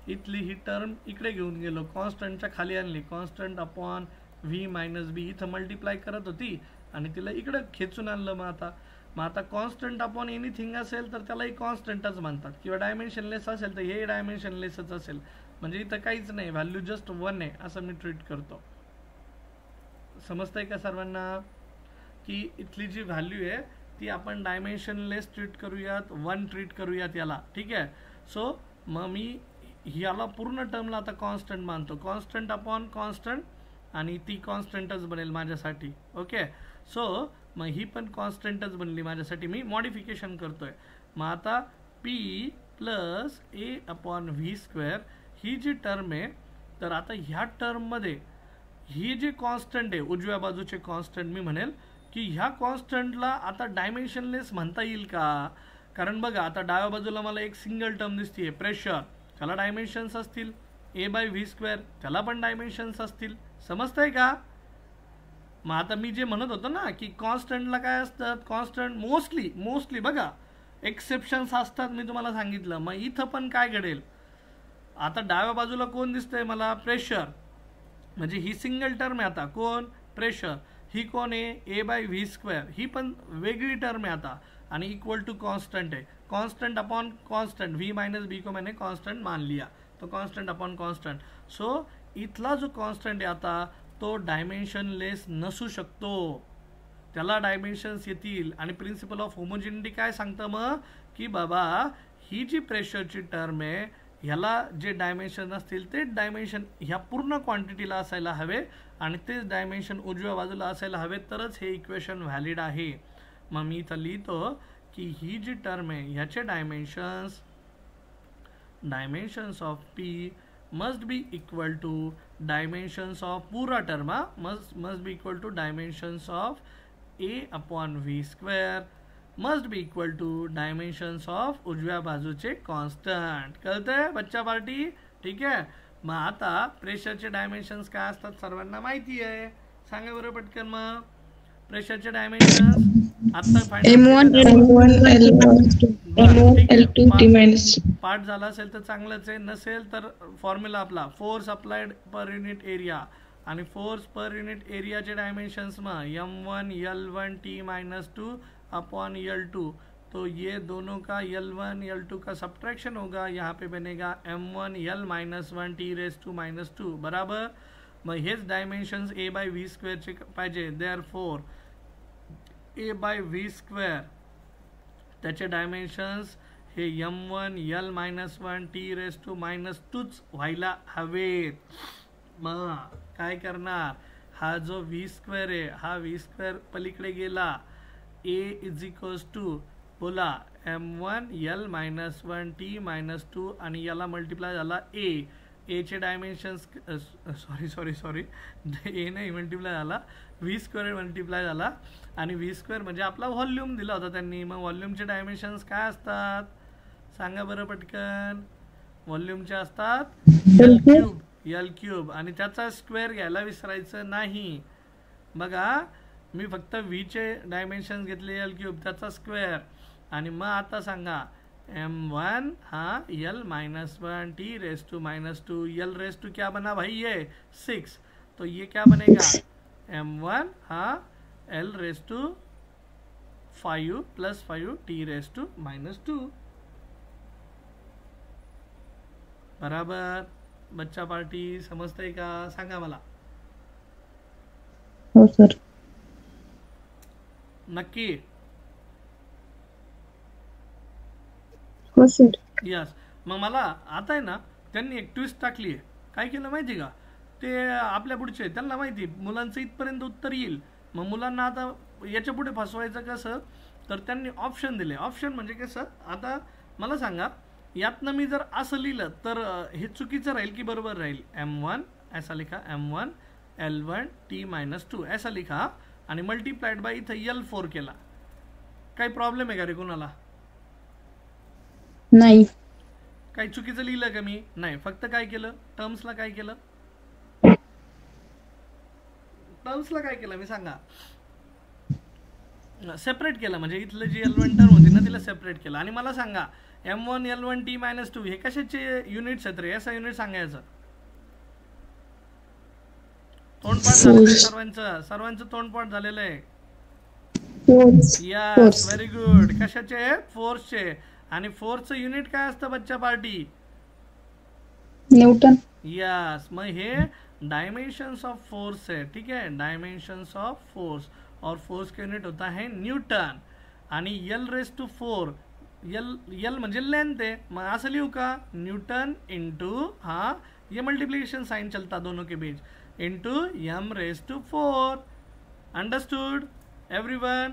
इथली ही टर्म इकडे घेऊन गेलो, कॉन्स्टंटच्या खाली आणली, कॉन्स्टंट अपॉन व्ही मायनस बी. इथं मल्टिप्लाय करत होती आणि तिला इकडं खेचून आणलं. मग आता कॉन्स्टंट अपॉन एनिथिंग असेल तर त्यालाही कॉन्स्टंटच म्हणतात, किंवा डायमेन्शनलेस असेल तर हे डायमेन्शनलेसच असेल. म्हणजे इथं काहीच नाही, व्हॅल्यू जस्ट 1 आहे असं मी ट्रीट करतो. समजतंय का सर्वांना की इथली जी व्हॅल्यू आहे ती आपण डायमेन्शनलेस ट्रीट करूयात, 1 ट्रीट करूयात याला. ठीक आहे, सो मग मी याला पूर्ण टर्मला आता कॉन्स्टंट मानतो, कॉन्स्टंट अपॉन कॉन्स्टंट, आणि ती कॉन्स्टंटच बनेल माझ्यासाठी. ओके, सो मग ही पण कॉन्स्टंटच बनली माझ्यासाठी. मी मॉडिफिकेशन करतोय. मग आता P plus A upon V square ही जी टर्म आहे, तर आता ह्या टर्ममध्ये ही जी कॉन्स्टंट आहे उजव्या बाजूचे कॉन्स्टंट, मी म्हणेल की ह्या कॉन्स्टंटला आता डायमेन्शनलेस म्हणता येईल का? कारण बघा आता डाव्या बाजूला मला एक सिंगल टर्म दिसतीये प्रेशर, त्याला डायमेन्शन्स असतील. ए बाय व्ही स्क्वेअर त्याला पण डायमेन्शन्स असतील. समजतंय का? मग आता मी जे म्हणत होतो ना की कॉन्स्टंटला काय असतात, कॉन्स्टंट मोस्टली बघा एक्सेप्शन्स असतात, मी तुम्हाला सांगितलं. मग इथं पण काय घडेल, आता डाव्या बाजूला कोण दिसतंय मला, प्रेशर, म्हणजे ही सिंगल टर्म आहे. आता कोण, प्रेशर. ही कोण आहे, ए बाय व्ही स्क्वेअर, ही पण वेगळी टर्म आहे आता, आणि इक्वल टू कॉन्स्टंट आहे. Constant upon constant, V minus B को मैंने कॉन्स्टंट मान लिया, तो कॉन्स्टंट अपॉन कॉन्स्टंट. सो इथला जो कॉन्स्टंट आहे आता तो डायमेन्शनलेस नसू शकतो, त्याला डायमेन्शन्स येतील. आणि प्रिन्सिपल ऑफ होमोजिनिटी काय सांगतं मग की बाबा ही जी प्रेशरची टर्म आहे ह्याला जे डायमेन्शन असतील ते डायमेन्शन ह्या पूर्ण क्वांटिटीला असायला हवे, आणि तेच डायमेन्शन उजव्या बाजूला असायला हवे, तरच हे इक्वेशन व्हॅलिड आहे. मग मी इथं लिहितो की ही जी टर्म आहे ह्याचे dimensions of P must be equal to dimensions of पूरा term, must be equal to dimensions of A upon V square must be equal to dimensions of उजव्या बाजूचे कॉन्स्टंट. कळतंय बच्चा पार्टी? ठीक आहे. मग आता प्रेशरचे डायमेन्शन्स काय असतात सर्वांना माहिती आहे, सांगा बरं पटकन. मग प्रेशरचे डायमेन्शन्स आता पार्ट झाला असेल तर चांगलंच आहे, नसेल तर फॉर्म्युला आपला force applied per unit area, आणि फोर्स पर यूनिट एरिया के डायमेंशंस में m1 L1 T-2 upon L2, तो ये दोनों का L1 L2 का सब्ट्रैक्शन होगा, यहाँ पे बनेगा m1 L-1 T⁻² बराबर. मग हेच dimensions a by v square चे पाहिजे, therefore a by v square त्याचे डायमेंशन्स हे m1 L-1 T⁻² व्हायला हवेत. मग काय करणार, हा जो v स्क्वेअर आहे हा v स्क्वेअर पलीकडे गेला, a इज इक्वल्स टू बोला m1 L-1 T⁻² आणि याला मल्टिप्लाय झाला a चे डायमेन्शन्स सॉरी a नाही मल्टिप्लाय झाला, v स्क्वेअर मल्टिप्लाय झाला, आणि v स्क्वेअर म्हणजे आपला व्हॉल्यूम दिला होता त्यांनी. मग व्हॉल्यूमचे डायमेन्शन्स काय असतात सांगा बरं पटकन. व्हॉल्यूमचे असतात L³ आणि त्याचा स्क्वेअर घ्यायला विसरायचं नाही. बघा मी फक्त व्हीचे डायमेन्शन घेतले एल क्यूब त्याचा स्क्वेअर. आणि मग आता सांगा m1 हाँ l-1 t raise to -2 l raise to क्या बना भाई ये 6. तो ये क्या बनेगा m1 हाँ l raise to 5 + 5 t raise to -2 बराबर. बच्चा पार्टी समजतंय का सांगा मला. हो सर. नक्की. हो सर. यस. मग मला आता आहे ना त्यांनी एक ट्विस्ट टाकली आहे. काय केलं माहिती का, ते आपल्या पुढचे त्यांना माहिती मुलांचं इथपर्यंत उत्तर येईल. मग मुलांना आता याच्या पुढे फसवायचं कसं, तर त्यांनी ऑप्शन दिले. ऑप्शन म्हणजे कसं, आता मला सांगा यातनं मी जर असं लिहिलं तर हे चुकीचं राहील की बरोबर राहील. m1 ऐसा लिखा, m1 l1 t -2 ऐसा लिखा आणि मल्टीप्लाइड बाय इथं l4 केला. काही प्रॉब्लेम आहे का रे कोणाला? नाही. काही चुकीचं लिहिलं का मी? नाही. फक्त काय केलं, टर्म्सला काय केलं, टर्म्सला काय केलं मी सांगा, सेपरेट केलं. म्हणजे इथलं जी l1 टर्म होती ना तिला सेपरेट केलं. आणि मला सांगा m1 l1 t -2 हे कशाचे युनिट्स आहेत रे? याचा युनिट सांगायचं. तोंडपाठ झालेलं आहे सर्वांचं तोंडपाठ झालेलं आहे. Yes, very good. कशाचे? फोर्सचे. आणि फोर्सचं युनिट काय असतं बच्चा पार्टी? न्यूटन. यस. मग हे डायमेंशंस ऑफ फोर्स है. ठीक है, डायमेंशंस ऑफ फोर्स और फोर्स का यूनिट होता है न्यूटन. आणि l⁴ यल म्हणजे लेंथ है. मग असं लिहू का, न्यूटन इंटू हाँ ये मल्टीप्लिकेशन साइन चलता दोनों के बीच into m⁴. Understood everyone?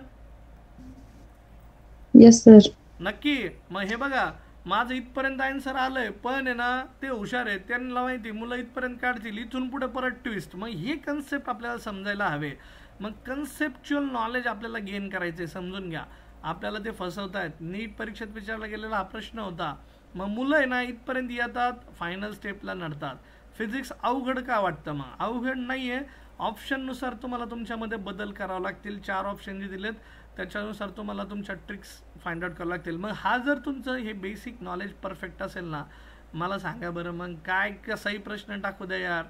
Yes sir. नक्की. मग हे बघा माझं इथपर्यंत आन्सर आलंय, पण आहे ना ते हुशार आहेत, त्यांना माहिती मुलं इथपर्यंत काढतील, इथून पुढे परत ट्विस्ट. मग हे कन्सेप्ट आपल्याला समजायला हवे. मग कन्सेप्च्युअल नॉलेज आपल्याला गेन करायचे. समजून घ्या, आपल्याला ते फसवतायत. नीट परीक्षेत विचारला गेलेला हा प्रश्न होता. मग मुलं आहे ना इथपर्यंत येतात, फायनल स्टेपला नडतात. फिजिक्स अवघड का वाटतं? मग अवघड नाही आहे. ऑप्शननुसार तुम्हाला तुमच्यामध्ये बदल करावे लागतील. 4 ऑप्शन जे दिलेत त्याच्यानुसार तुम्हाला तुमच्या ट्रिक्स फाइंड आउट करावं लागतील. मग हा जर तुमचं हे बेसिक नॉलेज परफेक्ट असेल ना, मला सांगा बरं मग काय कसाही प्रश्न टाकू द्या यार,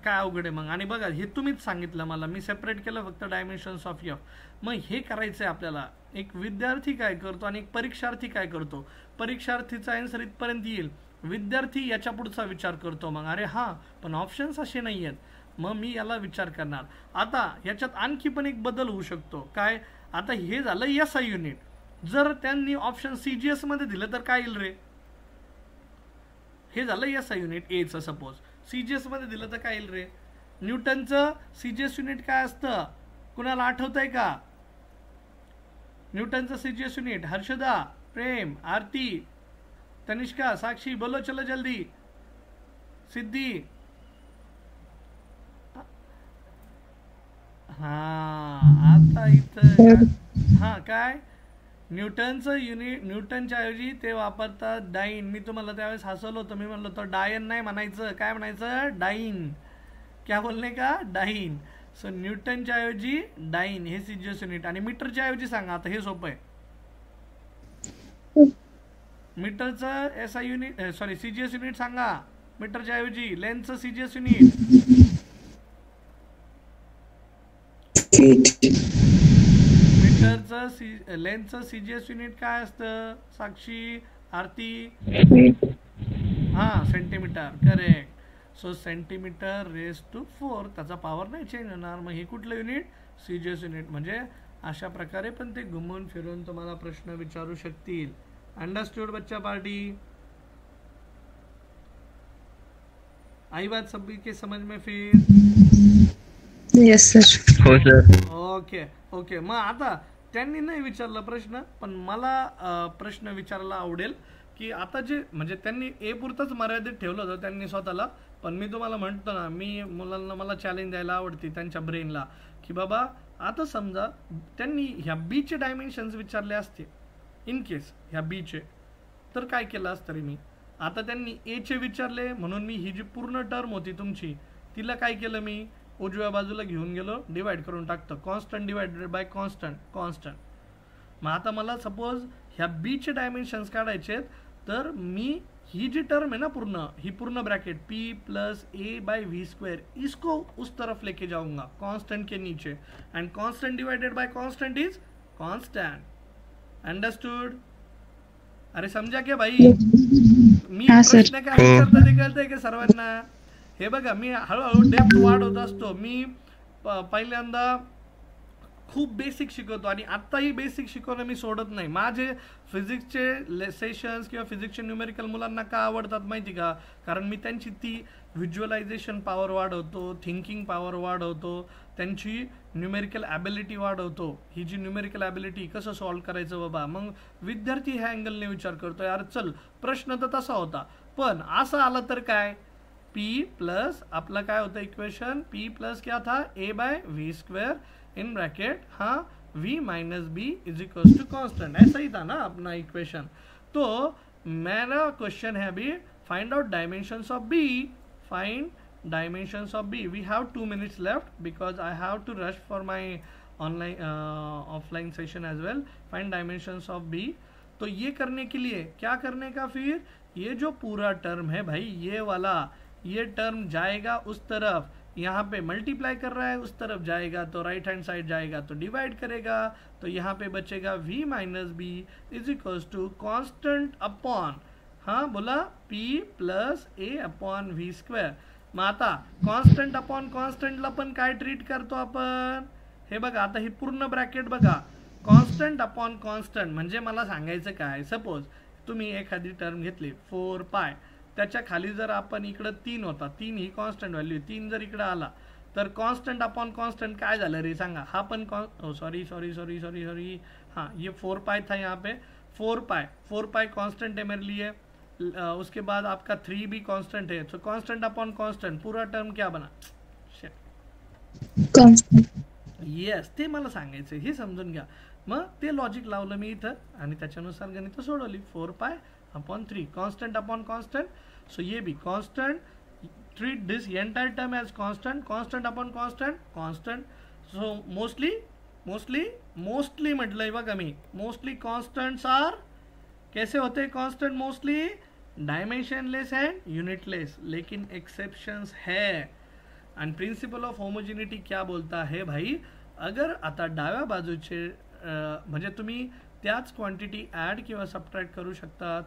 काय अवघड आहे मग. आणि बघा हे तुम्हीच सांगितलं मला, मी सेपरेट केलं फक्त डायमेन्शन्स ऑफ एफ. मग हे करायचं आहे आपल्याला. एक विद्यार्थी काय करतो आणि एक परीक्षार्थी काय करतो. परीक्षार्थीचा आन्सर इथपर्यंत येईल, विद्यार्थी याच्या पुढचा विचार करतो. मग अरे हां पण ऑप्शन्स असे नाही आहेत, मग मी याला विचार करणार. आता याच्यात आणखी पण एक बदल होऊ शकतो. काय? आता हे झालं SI युनिट. जर त्यांनी ऑप्शन CGS मध्ये दिलं तर काय येईल रे? हे झालं SI युनिट एचं. सपोज CGS मध्ये दिलं तर काय येईल रे? न्यूटनचं CGS युनिट काय असतं? कुणाला आठवतंय का? न्यूटनचं CGS युनिट. हर्षदा, प्रेम, आरती, तनिष्का, साक्षी बोलो चलो जल्दी. सिद्धी. हाँ आता इथं हां काय न्यूटनचं युनिट, न्यूटनच्या ऐवजी ते वापरतात डाईन. मी तुम्हाला त्यावेळेस हसवलं होतं, मी म्हणलं तर डायन नाही म्हणायचं, काय म्हणायचं? डाईन. क्या बोलणे का? डाईन. सो न्यूटनच्या ऐवजी डाईन हे CGS युनिट. आणि मीटरच्या ऐवजी सांगा, आता हे सोपं आहे. मीटरचं SI unit sorry CGS unit सांगा मीटरच्या ऐवजी. लेन्थचं CGS युनिट. मीटरचं लेन्थचं CGS युनिट काय असतं? साक्षी, आरती. हां centimetre. Correct. So centimetre raise to 4. त्याचा पॉवर नाही चेंज होणार. मग हे कुठलं युनिट? CGS unit. म्हणजे अशा प्रकारे पण ते घुमून फिरून तुम्हाला प्रश्न विचारू शकतील. अंडरस्टूड बच्चा पार्टी? आई बात सभी के समझ में फिर? Yes sir. हो सर. Okay okay. मग आता त्यांनी नाही विचारला प्रश्न, पण मला प्रश्न विचारायला आवडेल की आता जे म्हणजे त्यांनी ए पुरतच मर्यादित ठेवलं होतं त्यांनी स्वतःला. पण मी तुम्हाला म्हणतो ना, मी मुलांना मला चॅलेंज द्यायला आवडते त्यांच्या ब्रेनला की बाबा आता समजा त्यांनी ह्या बीचे डायमेन्शन्स विचारले असते इन केस ह्या बीचे, तर काय केलं असतं रे मी. आता त्यांनी एचे विचारले म्हणून मी ही जी पूर्ण टर्म होती तुमची तिला काय केलं मी? उजव्या बाजूला घेऊन गेलो, डिवाइड करून टाकतो, constant divided by constant, constant. मग आता मला सपोज ह्या बीचे डायमेन्शन्स काढायचे आहेत, तर मी ही जी टर्म है ना पूर्ण, ही पूर्ण ब्रैकेट p प्लस ए बाई वी स्क्वायर, इसको उस तरफ लेके जाऊंगा कांस्टेंट के नीचे, end constant divided by constant is constant. Understood? अरे समजा क्या भाई? मी प्रश्न काय करता ते कळतंय का सर्वांना? हे बघा, मी हळूहळू डेप्थ वाढवत असतो. मी पहिल्यांदा खूप बेसिक शिकवतो आणि आत्ताही बेसिक शिकवणं मी सोडत नाही. माझे फिजिक्सचे सेशन्स किंवा फिजिक्सचे न्यूमेरिकल मुलांना का आवडतात माहिती का? कारण मी त्यांची ती व्हिज्युअलायझेशन पॉवर वाढवतो, थिंकिंग पॉवर वाढवतो, त्यांची न्यूमेरिकल ॲबिलिटी वाढवतो. ही जी न्यूमेरिकल ॲबिलिटी कसं सॉल्व्ह करायचं बाबा, मग विद्यार्थी ह्या अँगलने विचार करतो, यार चल प्रश्न तर तसा होता, पण असं आलं तर काय? p प्लस आपला काय होतं इक्वेशन, p प्लस क्या था, a by V square in bracket, हाँ v minus B is equal to constant. ऐसा ही था ना अपना इक्वेशन. तो मेरा क्वेश्चन है अभी, find out dimensions of b, find dimensions of b. We have 2 minutes left because I have to rush for my online offline session as well. Find dimensions of b. तो ये करने के लिए क्या करने का, फिर ये जो पूरा टर्म है भाई, ये वाला, ये टर्म जाएगा उस तरफ, यहाँ पे मल्टीप्लाई कर रहा है, उस तरफ जाएगा तो राइट हैंड साइड जाएगा तो डिवाइड करेगा, तो यहाँ पे बचेगा v minus B is equals to constant upon, हाँ बोला, p plus A upon V square. मग आता कॉन्स्टंट अपॉन कॉन्स्टंटला पण काय ट्रीट करतो आपण? हे बघा, आता ही पूर्ण ब्रॅकेट बघा, कॉन्स्टंट अपॉन कॉन्स्टंट म्हणजे मला सांगायचं काय, सपोज तुम्ही एखादी टर्म घेतली 4 पाय, त्याच्या खाली जर आपण इकडं 3 होता, 3 ही कॉन्स्टंट व्हॅल्यू, 3 जर इकडं आला तर कॉन्स्टंट अपॉन कॉन्स्टंट काय झालं रे सांगा? हा पण सॉरी हाँ, ये 4 पाई था, यहाँ पे 4 पाई कांस्टेंट है मेरे लिए. उसके बाद आपका 3 भी कांस्टेंट है, तो कांस्टेंट अपॉन कांस्टेंट पूरा टर्म क्या बना? येस, ते मला सांगायचं, हे समजून घ्या. मग ते लॉजिक लावलं मी इथं आणि त्याच्यानुसार गणित सोडवली. 4 pi upon 3 constant upon constant, so ये भी constant. treat this entire term as constant, constant upon constant, constant. So mostly म्हटलंय बघा मी, मोस्टली कॉन्स्टंट्स आर कैसे होते हैं constant? Mostly dimensionless end unitless, लेकिन एक्सेप्शंस है. आणि प्रिन्सिपल ऑफ होमोजिनिटी क्या बोलता है भाई? अगर आता डाव्या बाजूचे म्हणजे तुम्ही त्याच क्वांटिटी ॲड किंवा सबट्रॅक्ट करू शकतात.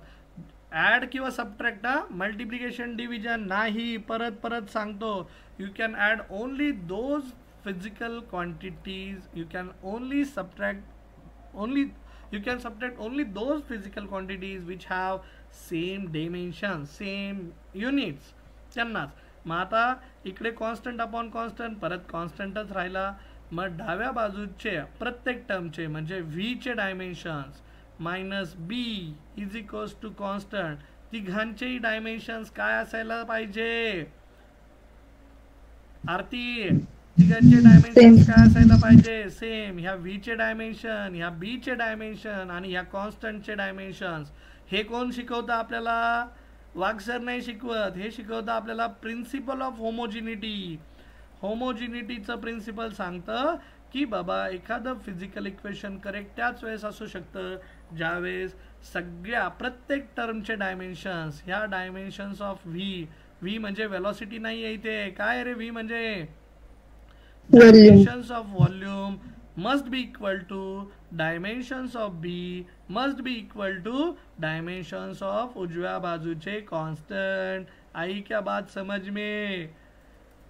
ॲड किंवा सबट्रॅक्ट, मल्टिप्लिकेशन डिव्हिजन नाही. परत सांगतो, you can add only those physical quantities, you can subtract only those physical quantities which have same dimensions, same units, त्यांनाच. मग आता इकडे कॉन्स्टंट अपॉन कॉन्स्टंट, परत कॉन्स्टंटच राहिला. मग डाव्या बाजूचे प्रत्येक टर्मचे म्हणजे v चे dimensions minus B is equals to constant, तिघांचेही डायमेन्शन्स काय असायला पाहिजे? आरती, तिघांचे डायमेन्शन्स काय असायला पाहिजे? सेम. ह्या v चे डायमेन्शन, ह्या b चे डायमेन्शन आणि ह्या कॉन्स्टंटचे डायमेन्शन्स. हे कोण शिकवतं आपल्याला? वाघ सर नाही शिकवत, हे शिकवतं आपल्याला प्रिन्सिपल ऑफ होमोजिनिटी. होमोजिनिटीचं प्रिन्सिपल सांगतं की बाबा एखादं फिजिकल इक्वेशन करेक्ट त्याच वेळेस असू शकतं ज्यावेळेस सगळ्या प्रत्येक टर्मचे डायमेन्शन्स, ह्या डायमेन्शन्स ऑफ व्ही म्हणजे वेलॉसिटी नाही आहे इथे, काय रे व्ही म्हणजे dimensions of volume must be equal to dimensions of B must be equal to dimensions of उजव्या बाजूचे कॉन्स्टंट. आई क्या बात समझ में?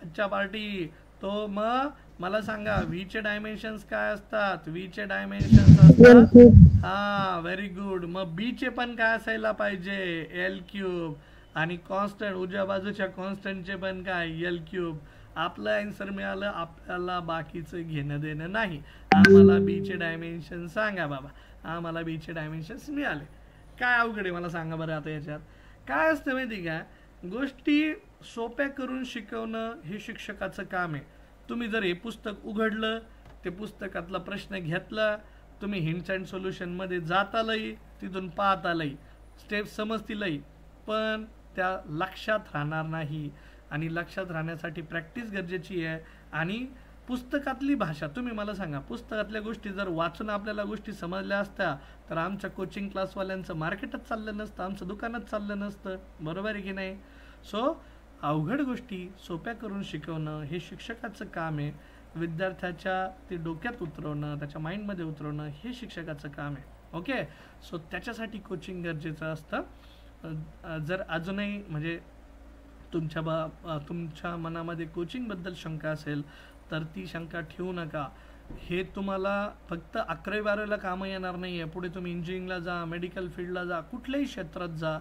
अच्छा पार्टी. तो मग मला सांगा व्ही चे डायमेन्शन्स काय असतात? व्ही चे डायमेन्शन्स असतात, हा व्हेरी गुड. मग बी चे पण काय असायला पाहिजे? L cube. आणि कॉन्स्टंट उजव्या बाजूच्या कॉन्स्टंटचे पण काय? L cube. आपलं आन्सर मिळालं, आपल्याला बाकीचं घेणं देणं नाही. आम्हाला बी चे डायमेन्शन सांगा बाबा. आम्हाला बी चे डायमेन्शन्स मिळाले. काय अवघड आहे मला सांगा बरं. आता याच्यात काय असतं माहिती का? गोष्टी सोप्या करून शिकवणं हे शिक्षकाचं काम आहे. तुम्ही जर हे पुस्तक उघडलं, ते पुस्तकातला प्रश्न घेतला, तुम्ही हिंट्स अँड सोल्युशनमध्ये जात आलंय, तिथून पाहत आलंय, स्टेप समजतीलही, पण त्या लक्षात राहणार नाही. आणि लक्षात राहण्यासाठी प्रॅक्टिस गरजेची आहे. आणि पुस्तकातली भाषा, तुम्ही मला सांगा, पुस्तकातल्या गोष्टी जर वाचून आपल्याला गोष्टी समजल्या असत्या तर आमच्या कोचिंग क्लासवाल्यांचं मार्केटच चाललं नसतं, आमचं दुकानच चाललं नसतं, बरोबर आहे की नाही? सो अवघड गोष्टी सोप्या करून शिकवणं हे शिक्षकाचं काम आहे. विद्यार्थ्याच्या ते डोक्यात उतरवणं, त्याच्या माइंडमध्ये उतरवणं हे शिक्षकाचं काम आहे. ओके, सो त्याच्यासाठी कोचिंग गरजेचं असतं. जर अजूनही म्हणजे तुमच्या मनामध्ये कोचिंगबद्दल शंका असेल तर ती शंका ठेवू नका. हे तुम्हाला फक्त 11वी-12वीला कामं येणार नाही आहे. पुढे तुम्ही इंजिनिअरिंगला जा, मेडिकल फील्डला जा, कुठल्याही क्षेत्रात जा,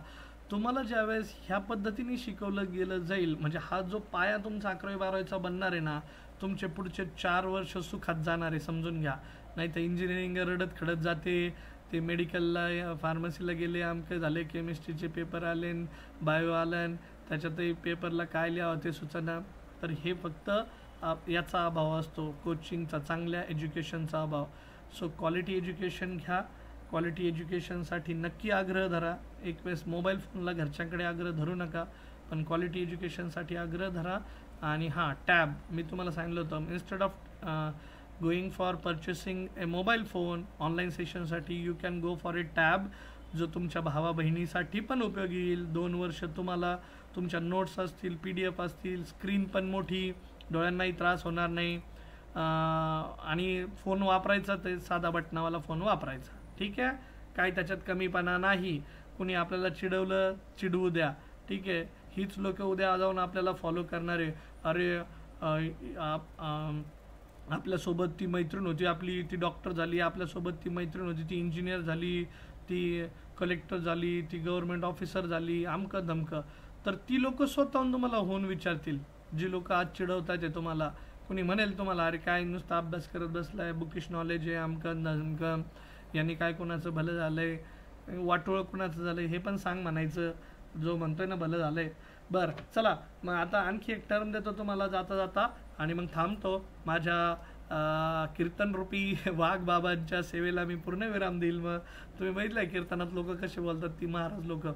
तुम्हाला ज्यावेळेस ह्या पद्धतीने शिकवलं गेलं जाईल, म्हणजे हा जो पाया तुमचा 11वी-12वीचा बनणार आहे ना, तुमचे पुढचे 4 वर्ष सुखात जाणार आहे, समजून घ्या. नाही तर इंजिनिअरिंग रडत खडत जाते, ते मेडिकलला फार्मसीला गेले, आमके झाले, केमिस्ट्रीचे पेपर आले, बायो आलं, त्याच्यातही पेपरला काय लिहावं ते सुचना. तर हे फक्त याचा अभाव असतो, कोचिंगचा, चांगल्या एज्युकेशनचा अभाव. सो क्वालिटी एज्युकेशन घ्या. क्वालिटी एज्युकेशनसाठी नक्की आग्रह धरा. एक वेळेस मोबाईल फोनला घरच्यांकडे आग्रह धरू नका, पण क्वालिटी एज्युकेशनसाठी आग्रह धरा. आणि हां, टॅब मी तुम्हाला सांगितलं होतं, instead of going for purchasing a mobile phone online सेशनसाठी you can go for a tab, जो तुमच्या भावा बहिणीसाठी पण उपयोगी येईल. 2 वर्ष तुम्हाला तुमच्या नोट्स असतील, PDF असतील, स्क्रीन पण मोठी, डोळ्यांनाही त्रास होणार नाही. आणि फोन वापरायचा ते साधा बटनावाला फोन वापरायचा, ठीक आहे. काही त्याच्यात कमीपणा नाही. कुणी आपल्याला चिडवलं, चिडवू द्या, ठीक आहे. हीच लोक उद्या जाऊन आपल्याला फॉलो करणारे, अरे आपल्यासोबत ती मैत्रीण होती, आपली ती डॉक्टर झाली, आपल्यासोबत ती मैत्रीण होती, ती इंजिनियर झाली, ती कलेक्टर झाली, ती गव्हर्नमेंट ऑफिसर झाली, अमकं धमकं. तर ती लोक स्वतःहून तुम्हाला होऊन विचारतील. जी लोक आज चिडवतात ते तुम्हाला, कुणी म्हणेल तुम्हाला, अरे काय नुसतं अभ्यास करत बसलाय, बुकिश नॉलेज आहे, अमकं धमकं, यांनी काय कुणाचं भलं झालंय, वाटोळ कुणाचं झालंय हे पण सांग म्हणायचं, जो म्हणतोय ना भलं झालंय. बरं, चला मग आता आणखी एक टर्म देतो तुम्हाला जाता जाता, आणि मग थांबतो. माझ्या कीर्तनरूपी वाघ बाबांच्या सेवेला मी पूर्ण विराम देईल. मग तुम्ही बघितलं आहे कीर्तनात लोक कसे बोलतात, ती महाराज लोक.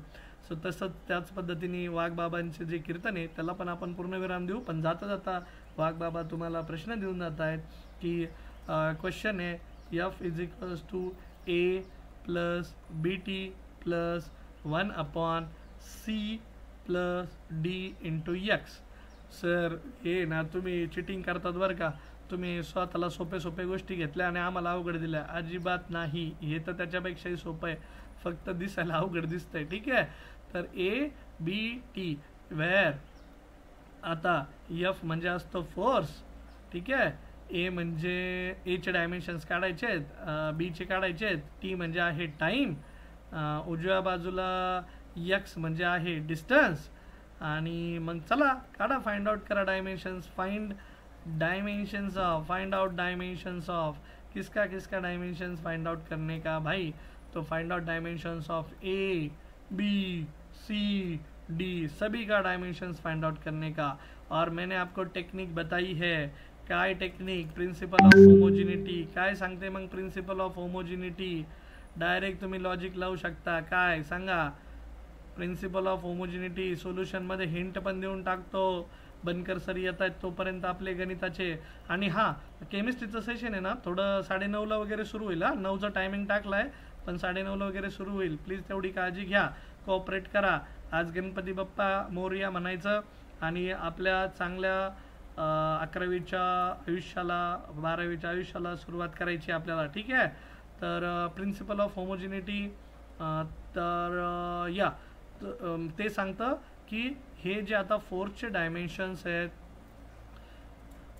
सो तसंच त्याच पद्धतीने वाघ बाबांचे जे कीर्तन आहे त्याला पण आपण पूर्ण विराम देऊ. पण जाता जाता वाघ बाबा तुम्हाला प्रश्न देऊन जात आहेत की क्वेश्चन आहे, F = A + BT + 1/C + D × X. Sir हे ना तुम्ही चिटिंग करतात बरं का. तुम्ही स्वतःला सोपे गोष्टी घेतल्या आणि आम्हाला अवघड दिल्या. अजिबात नाही, हे तर त्याच्यापेक्षाही सोपं आहे, फक्त दिसायला अवघड दिसतंय, ठीक आहे. तर ABT वेअर, आता F म्हणजे असतो फोर्स, ठीक आहे. ए म्हणजे एचे डायमेन्शन्स काढायचे आहेत, बीचे काढायचे आहेत, टी म्हणजे आहे टाईम, उजव्या बाजूला X म्हणजे आहे डिस्टन्स. आणि मग चला काढा, फाइंड आउट करा dimensions. Find out dimensions of किसका डायमेंशंस फाइंड आउट करने का भाई. तो find out dimensions of A B C D, सभी का डायमेंशंस फाइंड आउट करने का. और मैंने आपको टेक्निक बताई है. काय टेक्निक? Principal of homogeneity. काय सांगते मग प्रिन्सिपल ऑफ होमोजिनिटी? डायरेक्ट तुम्ही लॉजिक लावू शकता. काय सांगा? प्रिन्सिपल ऑफ होमोजिनिटी सोल्युशनमध्ये हिंट पण देऊन टाकतो. बनकर सर येत आहेत तोपर्यंत आपले गणिताचे. आणि हां, केमिस्ट्रीचं सेशन आहे ना, थोडं 9:30ला वगैरे सुरू होईल. 9चा टायमिंग टाकला आहे, पण 9:30ला वगैरे सुरू होईल. प्लीज तेवढी काळजी घ्या, कोऑपरेट करा. आज गणपती बाप्पा मोरया म्हणायचं आणि आपल्या चांगल्या 11वीच्या आयुष्याला, 12वीच्या आयुष्याला सुरुवात करायची आपल्याला, ठीक आहे. तर प्रिन्सिपल ऑफ होमोजिनिटी, तर या ते सांगतं की हे जे आता फोर्सचे डायमेन्शन्स आहेत,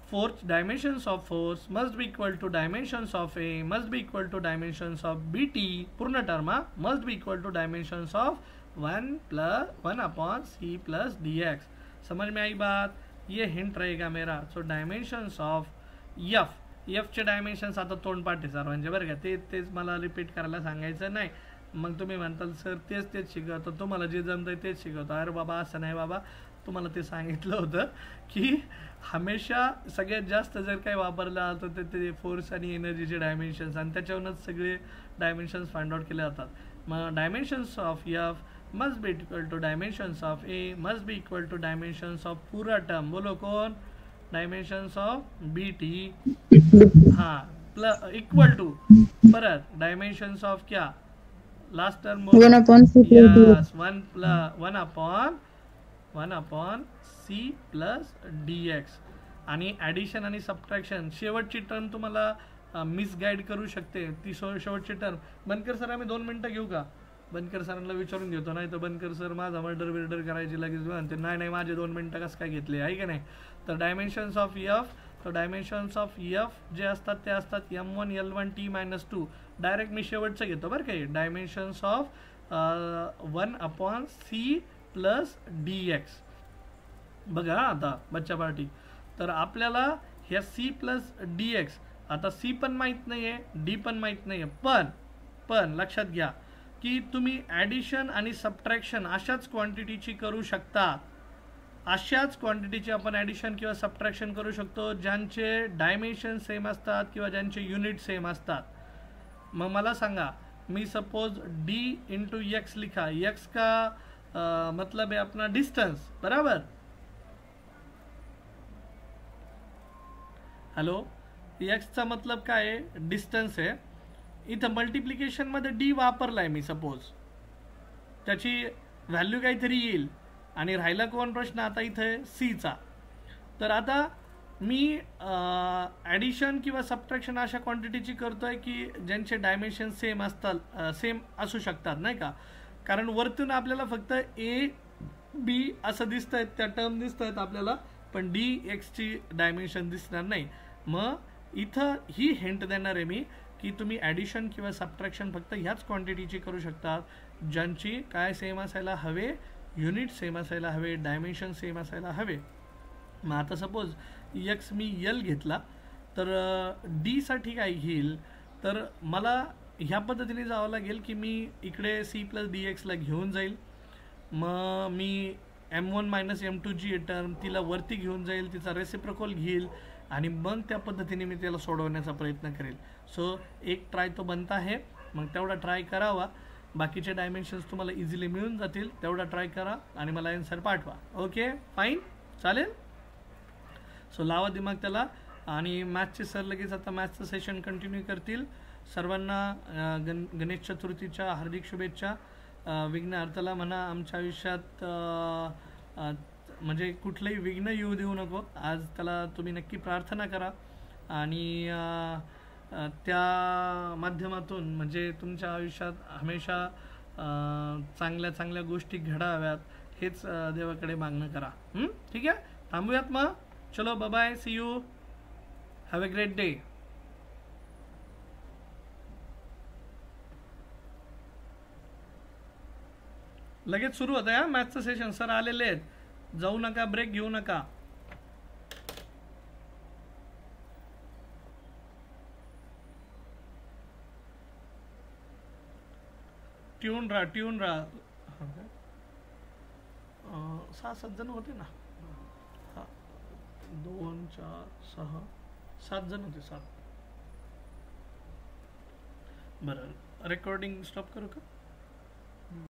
force dimensions of force must be equal to dimensions of A must be equal to dimensions of BT, पूर्ण term must be equal to dimensions of 1/C + DX. समझ में आई बात? ये हिंट रहेगा मेरा. सो डायमेन्शन्स ऑफ F चे dimensions आता तोंडपाठ आहे सर्वांचे बरं का. तेच मला रिपीट करायला सांगायचं नाही. मग तुम्ही म्हणताल सर तेच शिकवतो, तुम्हाला जे जमतंय तेच शिकवतो. अरे बाबा असं नाही बाबा, तुम्हाला ते सांगितलं होतं की हमेशा सगळ्यात जास्त जर काही वापरलं तर ते फोर्स आणि एनर्जीचे डायमेन्शन्स, आणि त्याच्यावरूनच सगळे डायमेन्शन्स फाइंड आउट केले जातात. मग dimensions of F must be equal to dimensions of A must be equal to dimensions of पूरा टर्म. बोलो कोण? डायमेन्शन्स ऑफ BT हाँ इक्वल टू परत डायमेन्शन्स ऑफ क्या last term 1/C + DX. Yes 1/C + DX आणि addition आणि subtraction शेवटची term तुम्हाला मिसगाईड करू शकते ती शेवटची टर्म. बनकर सर आम्ही 2 मिनटं घेऊ का? बनकर सरांना विचारून घेतो, नाही तर बनकर सर माझा मर्डर करायची लगेच म्हणते नाही माझे 2 मिनटं कसं काय घेतले आहे का नाही. तर डायमेन्शन्स ऑफ एफ, तर डायमेन्शन्स ऑफ एफ जे असतात ते असतात M1 L1 T-2. डायरेक्ट मी शेवटचं घेतो बरं काही. Dimensions of 1/C + DX. बघा आता बच्चा पार्टी, तर आपल्याला ह्या C + DX आता C पण माहीत नाही आहे, D पण माहीत नाही आहे, पण लक्षात घ्या की तुम्ही ॲडिशन आणि सबट्रॅक्शन अशाच क्वांटिटीची करू शकता. अशाच क्वांटिटीची आपण ॲडिशन किंवा सबट्रॅक्शन करू शकतो ज्यांचे डायमेन्शन सेम असतात किंवा ज्यांचे युनिट सेम असतात. मग मला सांगा, मी सपोज D × X लिखा. X का मतलब है अपना डिस्टन्स, बराबर. हॅलो, X चा मतलब काय आहे? डिस्टन्स आहे. इथं मल्टिप्लिकेशनमध्ये D वापरलाय मी सपोज, त्याची व्हॅल्यू काहीतरी येईल. आणि राहिला कोण प्रश्न आता इथं C चा. तर आता मी ॲडिशन किंवा सबट्रॅक्शन अशा क्वांटिटीची करतोय की ज्यांचे डायमेन्शन सेम असतात, सेम असू शकतात नाही का. कारण वरतून आपल्याला फक्त AB असं दिसत आहेत, त्या टर्म दिसत आहेत आपल्याला, पण DX ची डायमेन्शन दिसणार नाही. मग इथं ही हिंट देणार आहे मी की तुम्ही ॲडिशन किंवा सबट्रॅक्शन फक्त ह्याच क्वांटिटीची करू शकता ज्यांची काय सेम असायला हवे, युनिट सेम असायला हवे, डायमेन्शन सेम असायला हवे. मग आता सपोज X मी L घेतला, तर D साठी काय घेईल, तर मला ह्या पद्धतीने जावं लागेल की मी इकडे C + DX ला घेऊन जाईल. मग मी M1 - M2 जी टर्म तिला वरती घेऊन जाईल, तिचा रेसिप्रोकल घेईल आणि मग त्या पद्धतीने मी त्याला सोडवण्याचा प्रयत्न करेल. सो एक ट्राय तो बनता आहे, मग तेवढा ट्राय करावा. बाकीचे डायमेन्शन्स तुम्हाला इझिली मिळून जातील, तेवढा ट्राय करा आणि मला आन्सर पाठवा. ओके फाईन, चालेल. सो लावा दिमाग त्याला. आणि मॅथ्सचे सर लगेच आता मॅथ्सचं सेशन कंटिन्यू करतील. सर्वांना गणेश चतुर्थीच्या हार्दिक शुभेच्छा. विघ्नहर्त्याला म्हणा आमच्या आयुष्यात म्हणजे कुठलंही विघ्न येऊ देऊ नको. आज त्याला तुम्ही नक्की प्रार्थना करा आणि त्या माध्यमातून म्हणजे तुमच्या आयुष्यात हमेशा चांगल्या चांगल्या गोष्टी घडाव्यात हेच देवाकडे मागणं करा. ठीक आहे, थांबूयात मग. चलो bye bye, see you, have a great day. लगेच सुरू होतं या मॅथ्सचं सेशन. सर आलेले आहेत, जाऊ नका, ब्रेक घेऊ नका. ट्यून राहा. 6-7 जण होते ना. 2 4 6 7 जण होते. 7. बरं, रेकॉर्डिंग स्टॉप करू का?